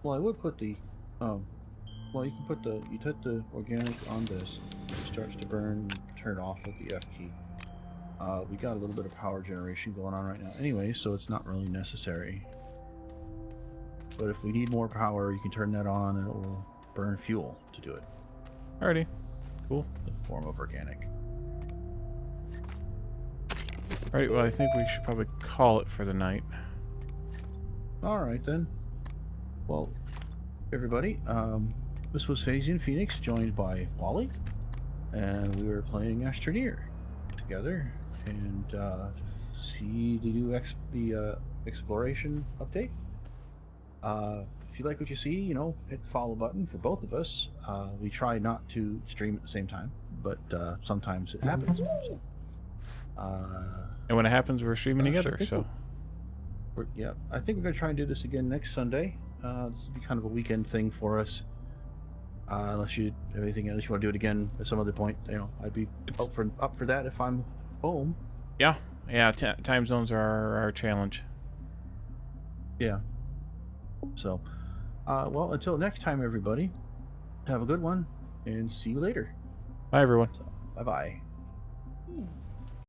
Well, I would put the. Well, you can put the. You put the organic on this. It starts to burn. Turn it off with the F key. We got a little bit of power generation going on right now anyway, so it's not really necessary. But if we need more power, you can turn that on and it will burn fuel to do it. Alrighty. Cool. The form of organic. Alright, well I think we should probably call it for the night. Alright then. Well, everybody, this was Phasian Phoenix, joined by Wally, and we were playing Astroneer together, and see the new exploration update. If you like what you see, you know, hit the follow button for both of us. We try not to stream at the same time, but sometimes it happens. So, And when it happens, we're streaming I together. think So yeah, I think we're gonna try and do this again next Sunday. This will be kind of a weekend thing for us. Unless you have anything else you want to do it again at some other point, you know, I'd be it's up for that if I'm home. yeah, yeah. Time zones are our challenge. Yeah. So, well, until next time, everybody, have a good one, and see you later. Bye, everyone. So, bye bye.